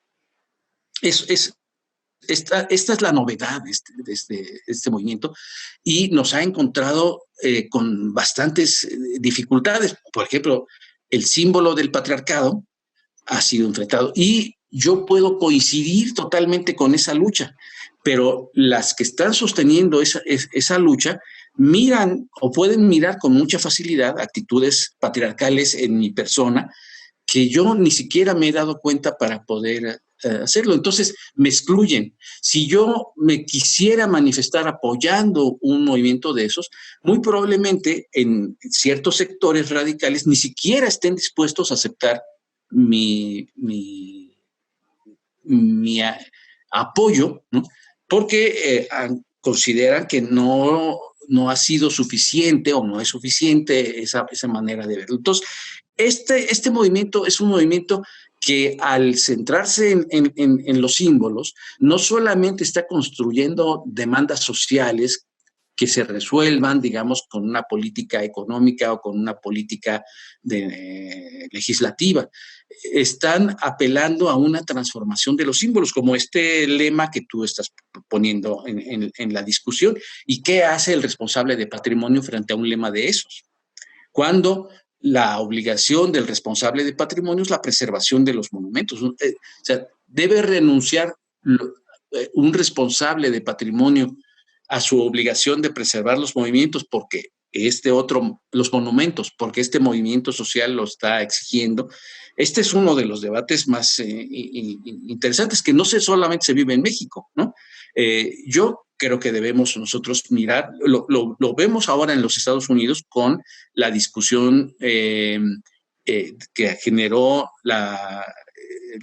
Esta es la novedad de este movimiento, y nos ha encontrado con bastantes dificultades. Por ejemplo, el símbolo del patriarcado ha sido enfrentado, y yo puedo coincidir totalmente con esa lucha, pero las que están sosteniendo esa lucha miran o pueden mirar con mucha facilidad actitudes patriarcales en mi persona que yo ni siquiera me he dado cuenta para poder hacerlo. Entonces me excluyen. Si yo me quisiera manifestar apoyando un movimiento de esos, muy probablemente en ciertos sectores radicales ni siquiera estén dispuestos a aceptar mi apoyo, ¿no? Porque consideran que no ha sido suficiente o no es suficiente esa manera de verlo. Entonces, este movimiento es un movimiento que al centrarse en los símbolos, no solamente está construyendo demandas sociales que se resuelvan, digamos, con una política económica o con una política legislativa. Están apelando a una transformación de los símbolos, como este lema que tú estás poniendo en la discusión. ¿Y qué hace el responsable de patrimonio frente a un lema de esos? Cuando la obligación del responsable de patrimonio es la preservación de los monumentos. O sea, debe renunciar un responsable de patrimonio a su obligación de preservar los movimientos porque los monumentos, porque este movimiento social lo está exigiendo. Este es uno de los debates más interesantes, que no solamente se vive en México, ¿no? Yo creo que debemos nosotros mirar, lo vemos ahora en los Estados Unidos con la discusión que generó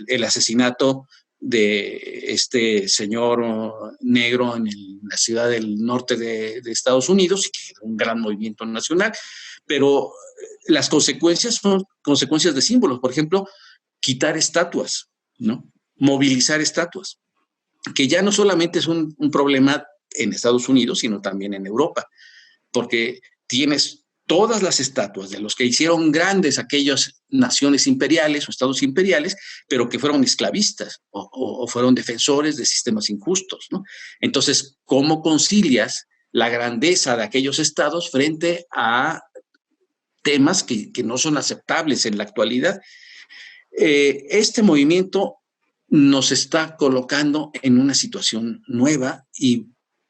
el asesinato de este señor negro en la ciudad del norte de Estados Unidos, y que era un gran movimiento nacional, pero las consecuencias son consecuencias de símbolos. Por ejemplo, quitar estatuas, ¿no? Movilizar estatuas, que ya no solamente es un problema en Estados Unidos, sino también en Europa, porque tienes todas las estatuas de los que hicieron grandes aquellas naciones imperiales o estados imperiales, pero que fueron esclavistas o fueron defensores de sistemas injustos, ¿no? Entonces, ¿cómo concilias la grandeza de aquellos estados frente a temas que no son aceptables en la actualidad? Este movimiento nos está colocando en una situación nueva, y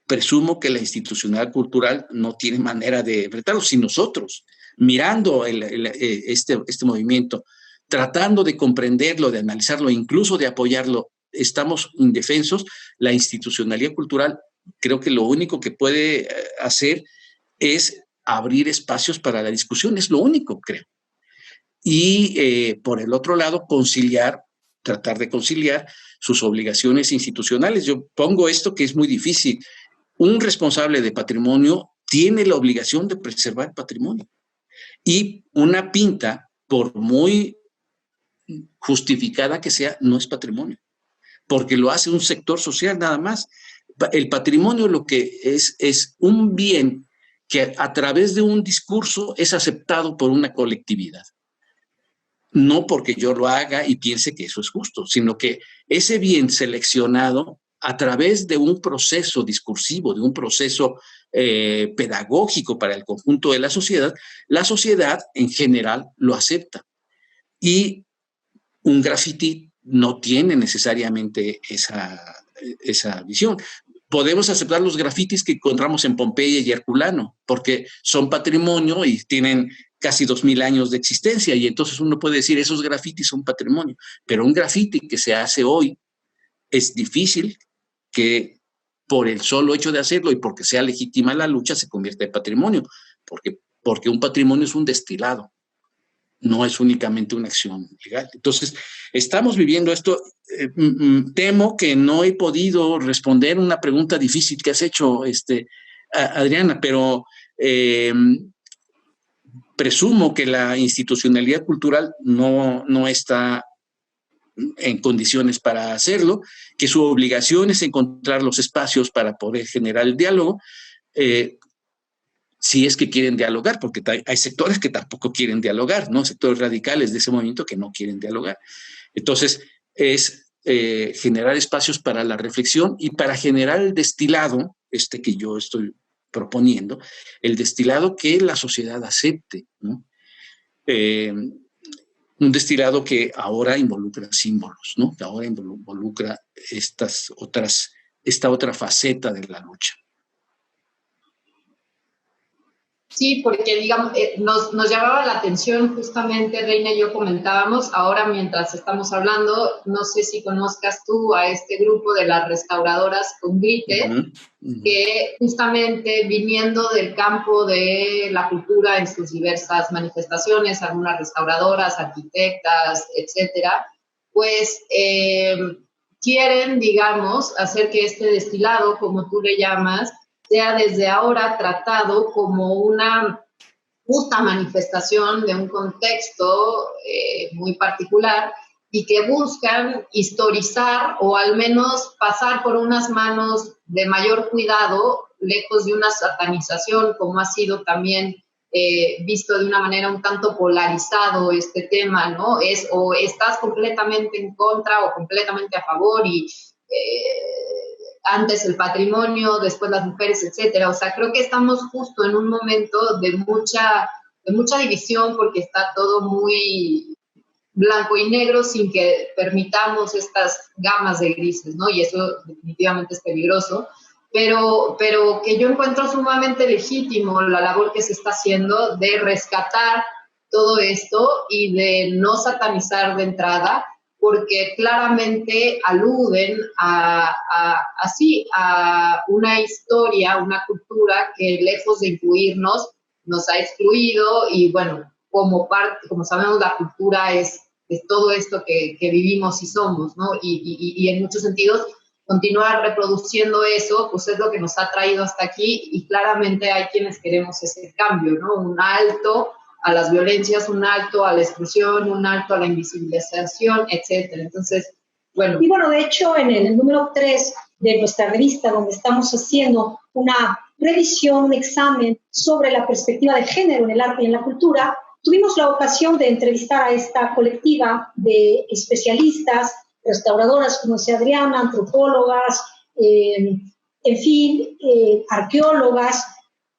presumo que la institucionalidad cultural no tiene manera de enfrentarlo. Si nosotros, mirando este movimiento, tratando de comprenderlo, de analizarlo, incluso de apoyarlo, estamos indefensos, la institucionalidad cultural creo que lo único que puede hacer es abrir espacios para la discusión, es lo único, creo. Y por el otro lado, tratar de conciliar sus obligaciones institucionales. Yo pongo esto que es muy difícil. Un responsable de patrimonio tiene la obligación de preservar el patrimonio. Y una pinta, por muy justificada que sea, no es patrimonio, porque lo hace un sector social nada más. El patrimonio lo que es un bien que a través de un discurso es aceptado por una colectividad. No porque yo lo haga y piense que eso es justo, sino que ese bien seleccionado a través de un proceso discursivo, de un proceso pedagógico para el conjunto de la sociedad en general lo acepta. Y un graffiti no tiene necesariamente esa visión. Podemos aceptar los grafitis que encontramos en Pompeya y Herculano, porque son patrimonio y tienen casi 2000 años de existencia, y entonces uno puede decir esos grafitis son patrimonio, pero un grafiti que se hace hoy es difícil que por el solo hecho de hacerlo y porque sea legítima la lucha se convierta en patrimonio, porque un patrimonio es un destilado, no es únicamente una acción legal. Entonces, estamos viviendo esto. Temo que no he podido responder una pregunta difícil que has hecho, Adriana, pero presumo que la institucionalidad cultural no está en condiciones para hacerlo, que su obligación es encontrar los espacios para poder generar el diálogo, si es que quieren dialogar, porque hay sectores que tampoco quieren dialogar, ¿no? Sectores radicales de ese movimiento que no quieren dialogar. Entonces, es generar espacios para la reflexión y para generar el destilado, que yo estoy proponiendo, el destilado que la sociedad acepte, ¿no? Un destilado que ahora involucra símbolos, ¿no? Que ahora involucra esta otra faceta de la lucha. Sí, porque digamos, nos llamaba la atención justamente, Reina y yo comentábamos, ahora mientras estamos hablando, no sé si conozcas tú a este grupo de las restauradoras con Grite, que justamente viniendo del campo de la cultura en sus diversas manifestaciones, algunas restauradoras, arquitectas, etcétera, pues quieren, digamos, hacer que este destilado, como tú le llamas, sea desde ahora tratado como una justa manifestación de un contexto muy particular y que buscan historizar o al menos pasar por unas manos de mayor cuidado, lejos de una satanización, como ha sido también visto de una manera un tanto polarizado este tema, ¿no? Es o estás completamente en contra o completamente a favor y antes el patrimonio, después las mujeres, etcétera. O sea, creo que estamos justo en un momento de mucha división porque está todo muy blanco y negro sin que permitamos estas gamas de grises, ¿no? Y eso definitivamente es peligroso. Pero que yo encuentro sumamente legítimo la labor que se está haciendo de rescatar todo esto y de no satanizar de entrada, porque claramente aluden a una historia, una cultura que lejos de incluirnos, nos ha excluido y bueno, como sabemos, la cultura es todo esto que vivimos y somos, ¿no? Y en muchos sentidos, continuar reproduciendo eso, pues es lo que nos ha traído hasta aquí y claramente hay quienes queremos ese cambio, ¿no? Un alto a las violencias, un alto a la exclusión, un alto a la invisibilización, etcétera. Entonces, bueno. Y bueno, de hecho, en el número 3 de nuestra revista, donde estamos haciendo una revisión, un examen sobre la perspectiva de género en el arte y en la cultura, tuvimos la ocasión de entrevistar a esta colectiva de especialistas, restauradoras, como decía Adriana, antropólogas, en fin, arqueólogas,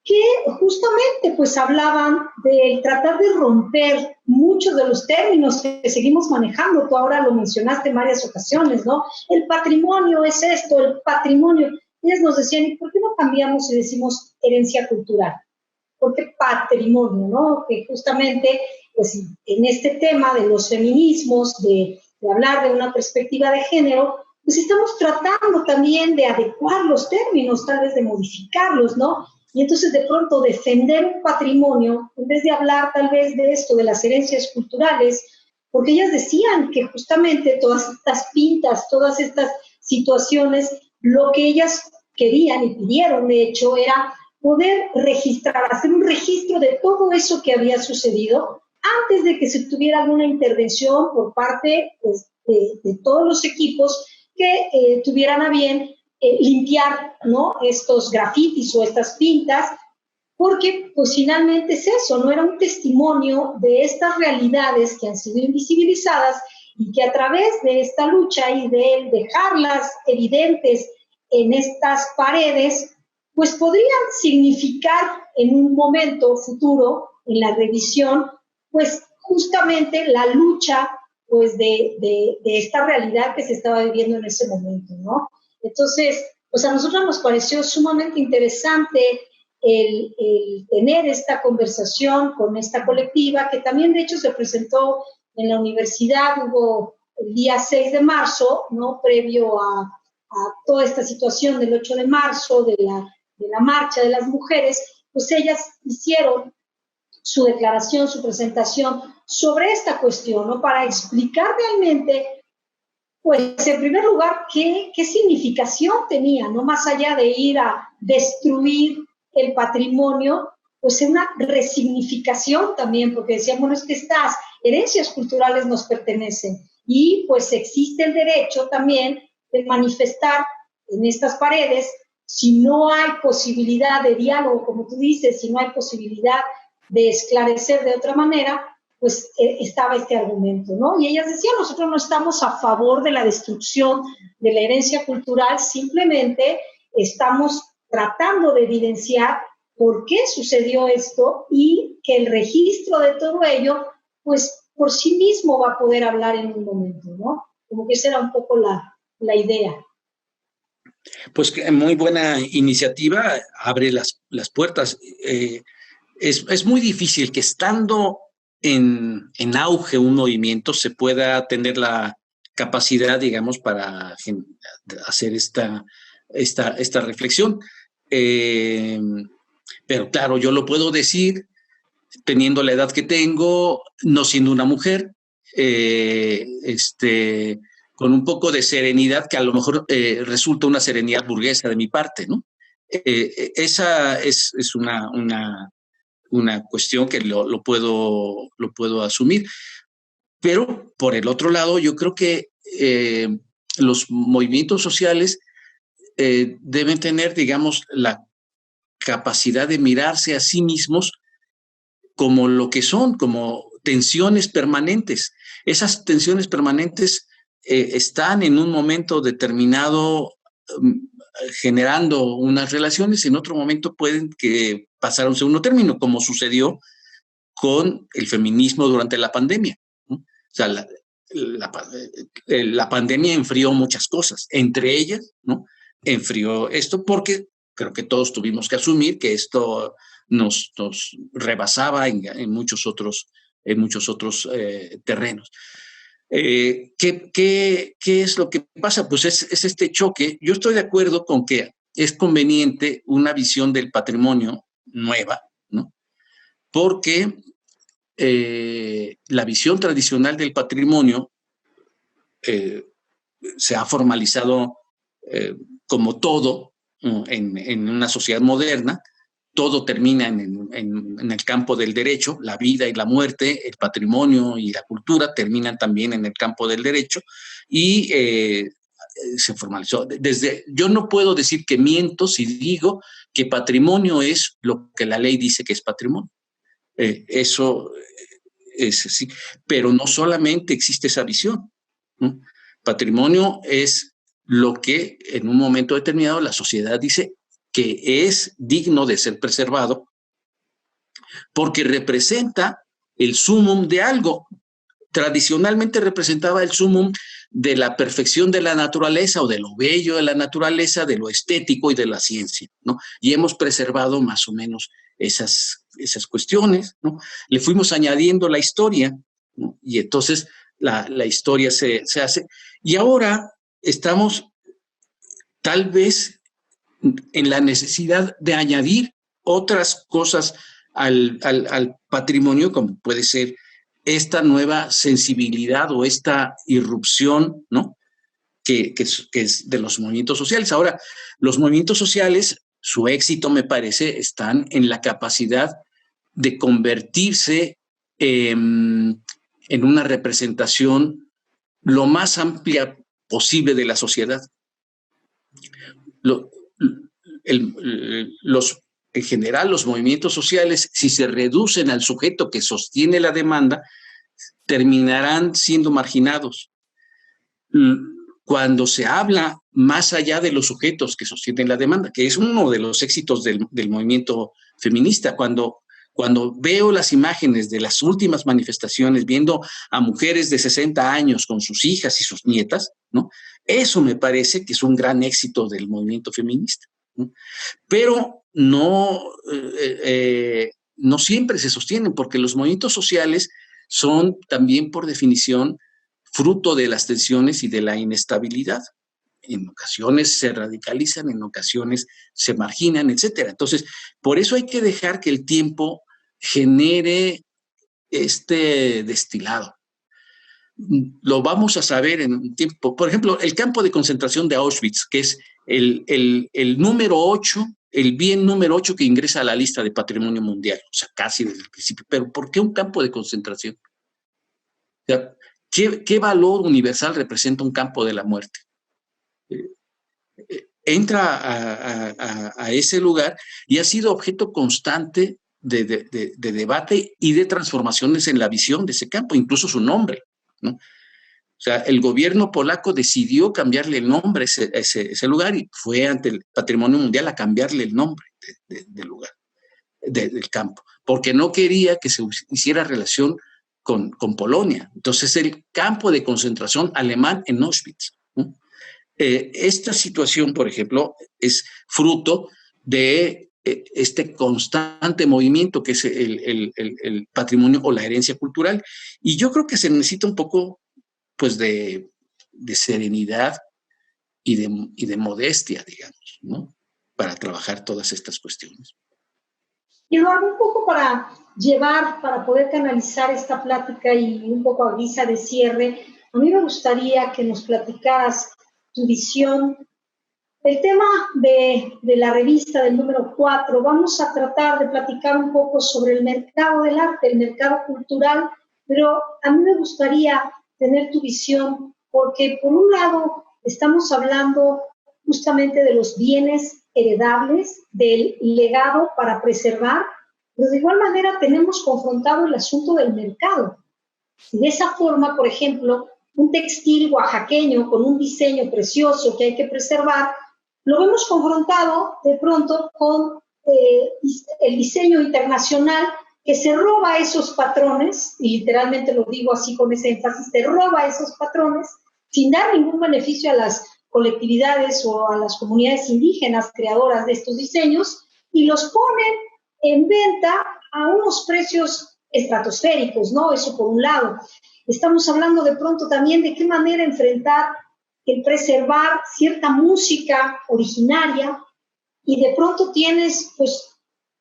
que justamente pues hablaban de tratar de romper muchos de los términos que seguimos manejando. Tú ahora lo mencionaste en varias ocasiones, ¿no? El patrimonio es esto, el patrimonio. Ellas nos decían, ¿y por qué no cambiamos y decimos herencia cultural? Porque patrimonio, ¿no? Que justamente pues en este tema de los feminismos, de hablar de una perspectiva de género, pues estamos tratando también de adecuar los términos, tal vez de modificarlos, ¿no? Y entonces de pronto defender un patrimonio, en vez de hablar tal vez de esto, de las herencias culturales, porque ellas decían que justamente todas estas pintas, todas estas situaciones, lo que ellas querían y pidieron, de hecho, era poder registrar, hacer un registro de todo eso que había sucedido antes de que se tuviera alguna intervención por parte pues, de todos los equipos que tuvieran a bien limpiar, ¿no?, estos grafitis o estas pintas, porque pues finalmente es eso, no era un testimonio de estas realidades que han sido invisibilizadas y que a través de esta lucha y de dejarlas evidentes en estas paredes, pues podrían significar en un momento futuro, en la revisión, pues justamente la lucha pues de esta realidad que se estaba viviendo en ese momento, ¿no? Entonces, pues a nosotros nos pareció sumamente interesante el tener esta conversación con esta colectiva, que también de hecho se presentó en la universidad, hubo el día 6 de marzo, ¿no? Previo a toda esta situación del 8 de marzo, de la marcha de las mujeres, pues ellas hicieron su declaración, su presentación sobre esta cuestión, ¿no? Para explicar realmente, pues, en primer lugar, qué significación tenía, ¿no? Más allá de ir a destruir el patrimonio, pues una resignificación también, porque decían, bueno, es que estas herencias culturales nos pertenecen y pues existe el derecho también de manifestar en estas paredes, si no hay posibilidad de diálogo, como tú dices, si no hay posibilidad de esclarecer de otra manera, pues estaba este argumento, ¿no? Y ellas decían, nosotros no estamos a favor de la destrucción de la herencia cultural, simplemente estamos tratando de evidenciar por qué sucedió esto y que el registro de todo ello, pues por sí mismo va a poder hablar en un momento, ¿no? Como que esa era un poco la idea. Pues muy buena iniciativa, abre las puertas. Es muy difícil que estando en auge un movimiento se pueda tener la capacidad, digamos, para hacer esta reflexión. Pero claro, yo lo puedo decir teniendo la edad que tengo, no siendo una mujer, con un poco de serenidad que a lo mejor resulta una serenidad burguesa de mi parte, ¿no? Esa es una cuestión que lo puedo asumir. Pero, por el otro lado, yo creo que los movimientos sociales deben tener, digamos, la capacidad de mirarse a sí mismos como lo que son, como tensiones permanentes. Esas tensiones permanentes están en un momento determinado generando unas relaciones, en otro momento pueden pasar a un segundo término, como sucedió con el feminismo durante la pandemia, ¿no? O sea, la pandemia enfrió muchas cosas, entre ellas, ¿no? Enfrió esto porque creo que todos tuvimos que asumir que esto nos rebasaba en muchos otros terrenos. ¿Qué es lo que pasa? Pues es este choque. Yo estoy de acuerdo con que es conveniente una visión del patrimonio nueva, ¿no? Porque la visión tradicional del patrimonio se ha formalizado como todo en una sociedad moderna. Todo termina en el campo del derecho, la vida y la muerte, el patrimonio y la cultura terminan también en el campo del derecho y se formalizó. Yo no puedo decir que miento si digo que patrimonio es lo que la ley dice que es patrimonio. Eso es así, pero no solamente existe esa visión, ¿no? Patrimonio es lo que en un momento determinado la sociedad dice que es digno de ser preservado porque representa el sumum de algo. Tradicionalmente representaba el sumum de la perfección de la naturaleza o de lo bello de la naturaleza, de lo estético y de la ciencia, ¿no? Y hemos preservado más o menos esas cuestiones, ¿no? Le fuimos añadiendo la historia, ¿no? Y entonces la historia se hace. Y ahora estamos tal vez en la necesidad de añadir otras cosas al patrimonio, como puede ser esta nueva sensibilidad o esta irrupción, ¿no? que es de los movimientos sociales. Ahora, los movimientos sociales, su éxito, me parece, están en la capacidad de convertirse en una representación lo más amplia posible de la sociedad. En general, los movimientos sociales, si se reducen al sujeto que sostiene la demanda, terminarán siendo marginados. Cuando se habla más allá de los sujetos que sostienen la demanda, que es uno de los éxitos del movimiento feminista, cuando veo las imágenes de las últimas manifestaciones, viendo a mujeres de 60 años con sus hijas y sus nietas, ¿no? Eso me parece que es un gran éxito del movimiento feminista, ¿no? Pero no siempre se sostienen, porque los movimientos sociales son también, por definición, fruto de las tensiones y de la inestabilidad. En ocasiones se radicalizan, en ocasiones se marginan, etcétera. Entonces, por eso hay que dejar que el tiempo genere este destilado. Lo vamos a saber en un tiempo. Por ejemplo, el campo de concentración de Auschwitz, que es el número 8, el bien número 8 que ingresa a la lista de patrimonio mundial, o sea, casi desde el principio. Pero ¿por qué un campo de concentración? O sea, ¿qué valor universal representa un campo de la muerte? Entra a ese lugar y ha sido objeto constante de debate y de transformaciones en la visión de ese campo, incluso su nombre, ¿no? O sea, el gobierno polaco decidió cambiarle el nombre a ese lugar y fue ante el Patrimonio Mundial a cambiarle el nombre del lugar, del campo, porque no quería que se hiciera relación con Polonia. Entonces, el campo de concentración alemán en Auschwitz, ¿no? Esta situación, por ejemplo, es fruto de este constante movimiento que es el patrimonio o la herencia cultural. Y yo creo que se necesita un poco, pues, de serenidad y de modestia, digamos, ¿no? Para trabajar todas estas cuestiones. Y lo hago un poco para poder canalizar esta plática y un poco a guisa de cierre. A mí me gustaría que nos platicaras tu visión. El tema de la revista del número 4, vamos a tratar de platicar un poco sobre el mercado del arte, el mercado cultural, pero a mí me gustaría tener tu visión, porque por un lado estamos hablando justamente de los bienes heredables, del legado para preservar, pero de igual manera tenemos confrontado el asunto del mercado. Y de esa forma, por ejemplo, un textil oaxaqueño con un diseño precioso que hay que preservar, lo vemos confrontado de pronto con el diseño internacional que se roba esos patrones, y literalmente lo digo así con ese énfasis, se roba esos patrones sin dar ningún beneficio a las colectividades o a las comunidades indígenas creadoras de estos diseños, y los ponen en venta a unos precios estratosféricos, ¿no? Eso por un lado. Estamos hablando de pronto también de qué manera enfrentar el preservar cierta música originaria, y de pronto tienes, pues,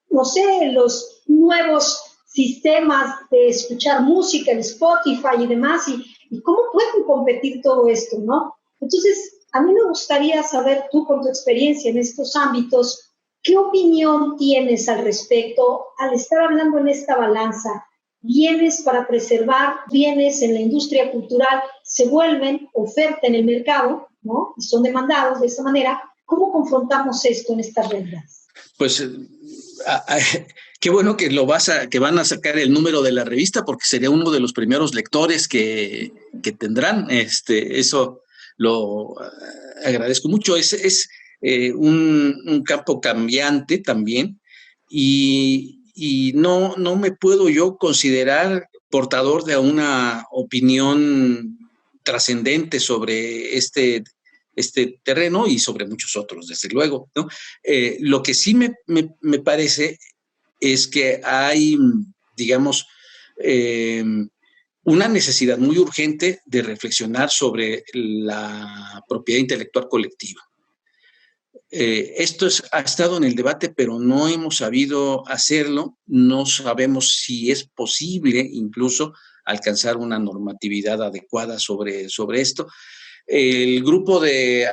no sé, los nuevos sistemas de escuchar música, el Spotify y demás, y cómo pueden competir todo esto, ¿no? Entonces, a mí me gustaría saber tú, con tu experiencia en estos ámbitos, ¿qué opinión tienes al respecto al estar hablando en esta balanza? Bienes para preservar, bienes en la industria cultural se vuelven oferta en el mercado, ¿no? Y son demandados de esa manera. ¿Cómo confrontamos esto en estas reglas? Pues qué bueno que que van a sacar el número de la revista, porque sería uno de los primeros lectores que tendrán. Eso lo agradezco mucho. Es un campo cambiante también, y no me puedo yo considerar portador de una opinión trascendente sobre este terreno y sobre muchos otros, desde luego, ¿no? Lo que sí me parece es que hay, digamos, una necesidad muy urgente de reflexionar sobre la propiedad intelectual colectiva. Esto ha estado en el debate, pero no hemos sabido hacerlo. No sabemos si es posible incluso alcanzar una normatividad adecuada sobre esto. El grupo de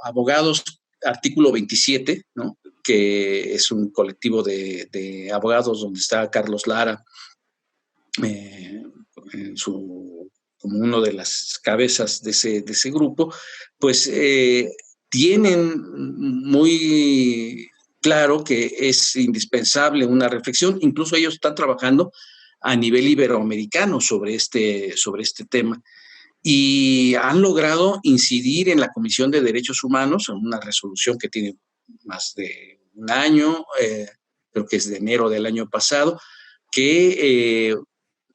abogados, artículo 27, ¿no?, que es un colectivo de abogados donde está Carlos Lara, como uno de las cabezas de ese grupo, pues tienen muy claro que es indispensable una reflexión. Incluso ellos están trabajando a nivel iberoamericano sobre este tema, y han logrado incidir en la Comisión de Derechos Humanos en una resolución que tiene más de un año, creo que es de enero del año pasado, que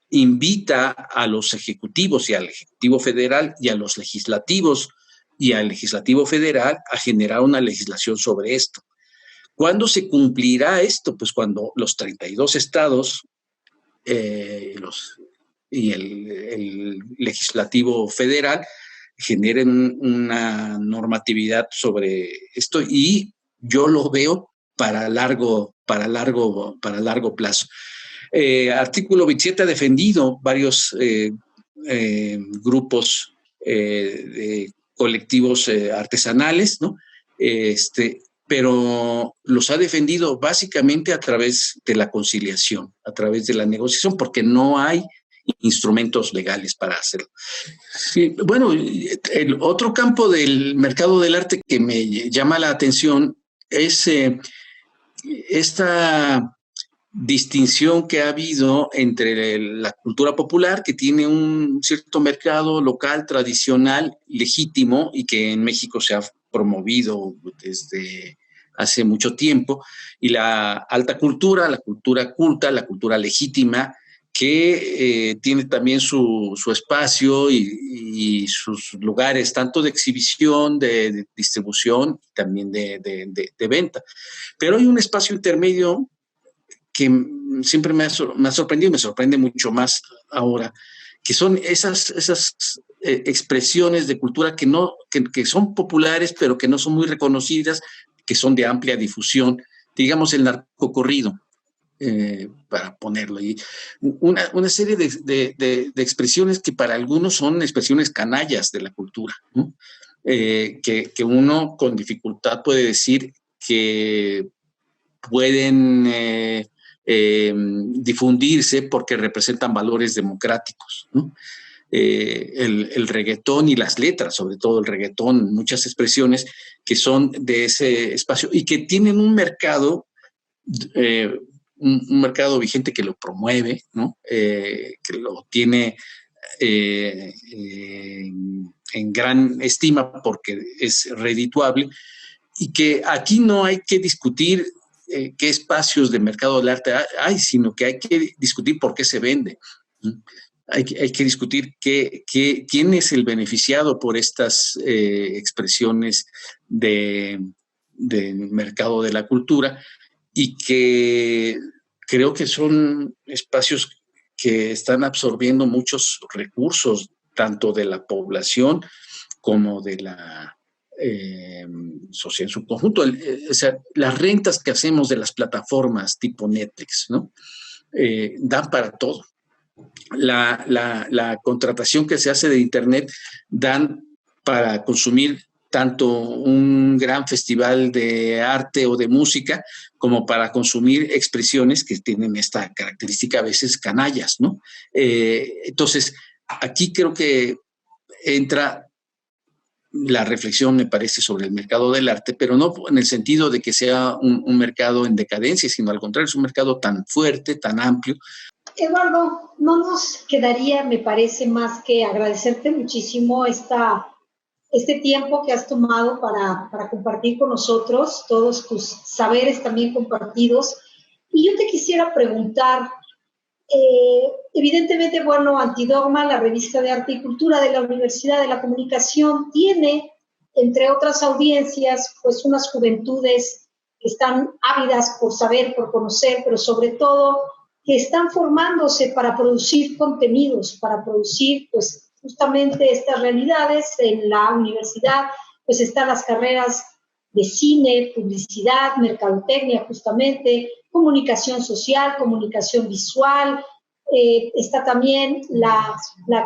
invita a los ejecutivos y al Ejecutivo Federal y a los legislativos y al Legislativo Federal a generar una legislación sobre esto. ¿Cuándo se cumplirá esto? Pues cuando los 32 estados, los y el legislativo federal generen una normatividad sobre esto, y yo lo veo para largo plazo. Artículo 27 ha defendido varios grupos de colectivos artesanales, ¿no? Pero los ha defendido básicamente a través de la conciliación, a través de la negociación, porque no hay instrumentos legales para hacerlo. Sí, bueno, el otro campo del mercado del arte que me llama la atención es esta distinción que ha habido entre la cultura popular, que tiene un cierto mercado local, tradicional, legítimo, y que en México se ha promovido desde hace mucho tiempo, y la alta cultura, la cultura culta, la cultura legítima, que tiene también su espacio y sus lugares, tanto de exhibición, de distribución, también de venta. Pero hay un espacio intermedio que siempre me ha sorprendido, me sorprende mucho más ahora, que son esas expresiones de cultura que son populares, pero que no son muy reconocidas, que son de amplia difusión, digamos el narcocorrido, para ponerlo. Y una serie de expresiones que para algunos son expresiones canallas de la cultura, ¿no? Que uno con dificultad puede decir que pueden difundirse porque representan valores democráticos, ¿no? El reggaetón y las letras, sobre todo el reggaetón, muchas expresiones que son de ese espacio y que tienen un mercado, un mercado vigente que lo promueve, ¿no? Que lo tiene en gran estima porque es redituable, y que aquí no hay que discutir qué espacios de mercado del arte hay, sino que hay que discutir por qué se vende. Hay que discutir quién es el beneficiado por estas expresiones de mercado de la cultura, y que creo que son espacios que están absorbiendo muchos recursos, tanto de la población como de la sociedad en su conjunto. O sea, las rentas que hacemos de las plataformas tipo Netflix, ¿no? Dan para todo. La contratación que se hace de Internet dan para consumir tanto un gran festival de arte o de música como para consumir expresiones que tienen esta característica a veces canallas, ¿no? Entonces, aquí creo que entra la reflexión, me parece, sobre el mercado del arte, pero no en el sentido de que sea un mercado en decadencia, sino al contrario, es un mercado tan fuerte, tan amplio. Eduardo, no nos quedaría, me parece, más que agradecerte muchísimo este tiempo que has tomado para compartir con nosotros todos tus saberes también compartidos. Y yo te quisiera preguntar, evidentemente, bueno, Antidogma, la revista de arte y cultura de la Universidad de la Comunicación, tiene, entre otras audiencias, pues unas juventudes que están ávidas por saber, por conocer, pero sobre todo que están formándose para producir contenidos, para producir, pues, justamente estas realidades. En la universidad, pues, están las carreras de cine, publicidad, mercadotecnia, justamente, comunicación social, comunicación visual, está también la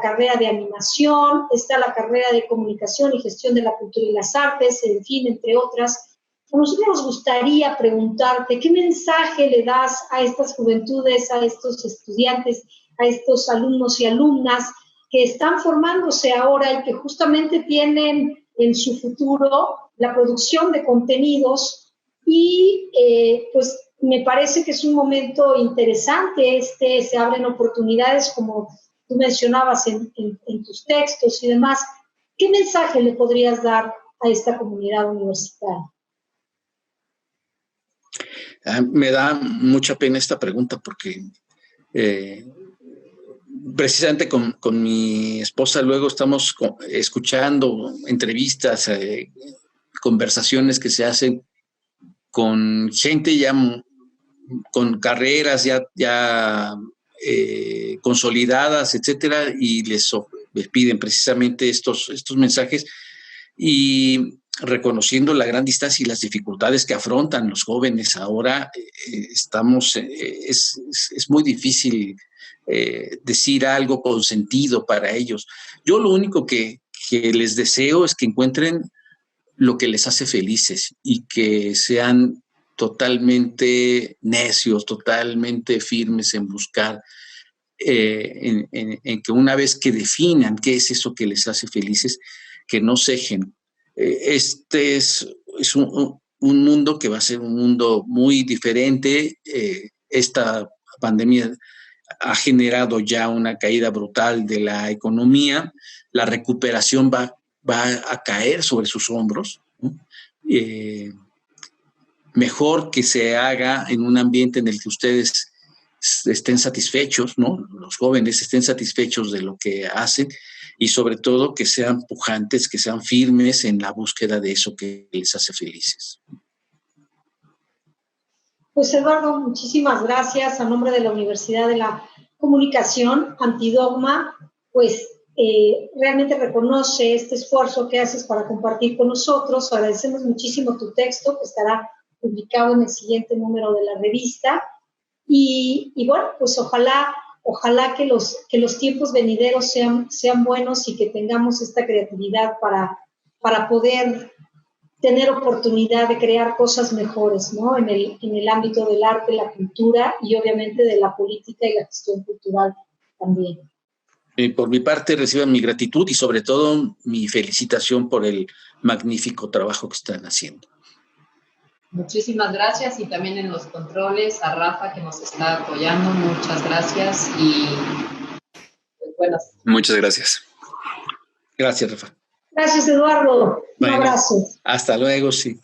carrera de animación, está la carrera de comunicación y gestión de la cultura y las artes, en fin, entre otras. A nosotros nos gustaría preguntarte, ¿qué mensaje le das a estas juventudes, a estos estudiantes, a estos alumnos y alumnas que están formándose ahora y que justamente tienen en su futuro la producción de contenidos? Y pues me parece que es un momento interesante, se abren oportunidades, como tú mencionabas en tus textos y demás. ¿Qué mensaje le podrías dar a esta comunidad universitaria? Me da mucha pena esta pregunta porque precisamente con mi esposa luego estamos escuchando entrevistas, conversaciones que se hacen con gente ya con carreras ya consolidadas, etcétera, y les piden precisamente estos mensajes, y reconociendo la gran distancia y las dificultades que afrontan los jóvenes ahora, es muy difícil decir algo con sentido para ellos. Yo lo único que les deseo es que encuentren lo que les hace felices y que sean totalmente necios, totalmente firmes en buscar, en que una vez que definan qué es eso que les hace felices, que no cejen. Este es un mundo que va a ser un mundo muy diferente. Esta pandemia ha generado ya una caída brutal de la economía. La recuperación va a caer sobre sus hombros, ¿no? Mejor que se haga en un ambiente en el que ustedes estén satisfechos, ¿no? Los jóvenes estén satisfechos de lo que hacen, y sobre todo que sean pujantes, que sean firmes en la búsqueda de eso que les hace felices. Pues Eduardo, muchísimas gracias. A nombre de la Universidad de la Comunicación, Antidogma, pues realmente reconoce este esfuerzo que haces para compartir con nosotros. Agradecemos muchísimo tu texto, que estará publicado en el siguiente número de la revista. Y bueno, pues ojalá que los tiempos venideros sean buenos y que tengamos esta creatividad para poder tener oportunidad de crear cosas mejores, ¿no? En el ámbito del arte, la cultura y obviamente de la política y la gestión cultural también. Por mi parte, reciban mi gratitud y sobre todo mi felicitación por el magnífico trabajo que están haciendo. Muchísimas gracias, y también en los controles a Rafa, que nos está apoyando. Muchas gracias y pues, buenas. Muchas gracias. Gracias, Rafa. Gracias, Eduardo. Un abrazo. Hasta luego, sí.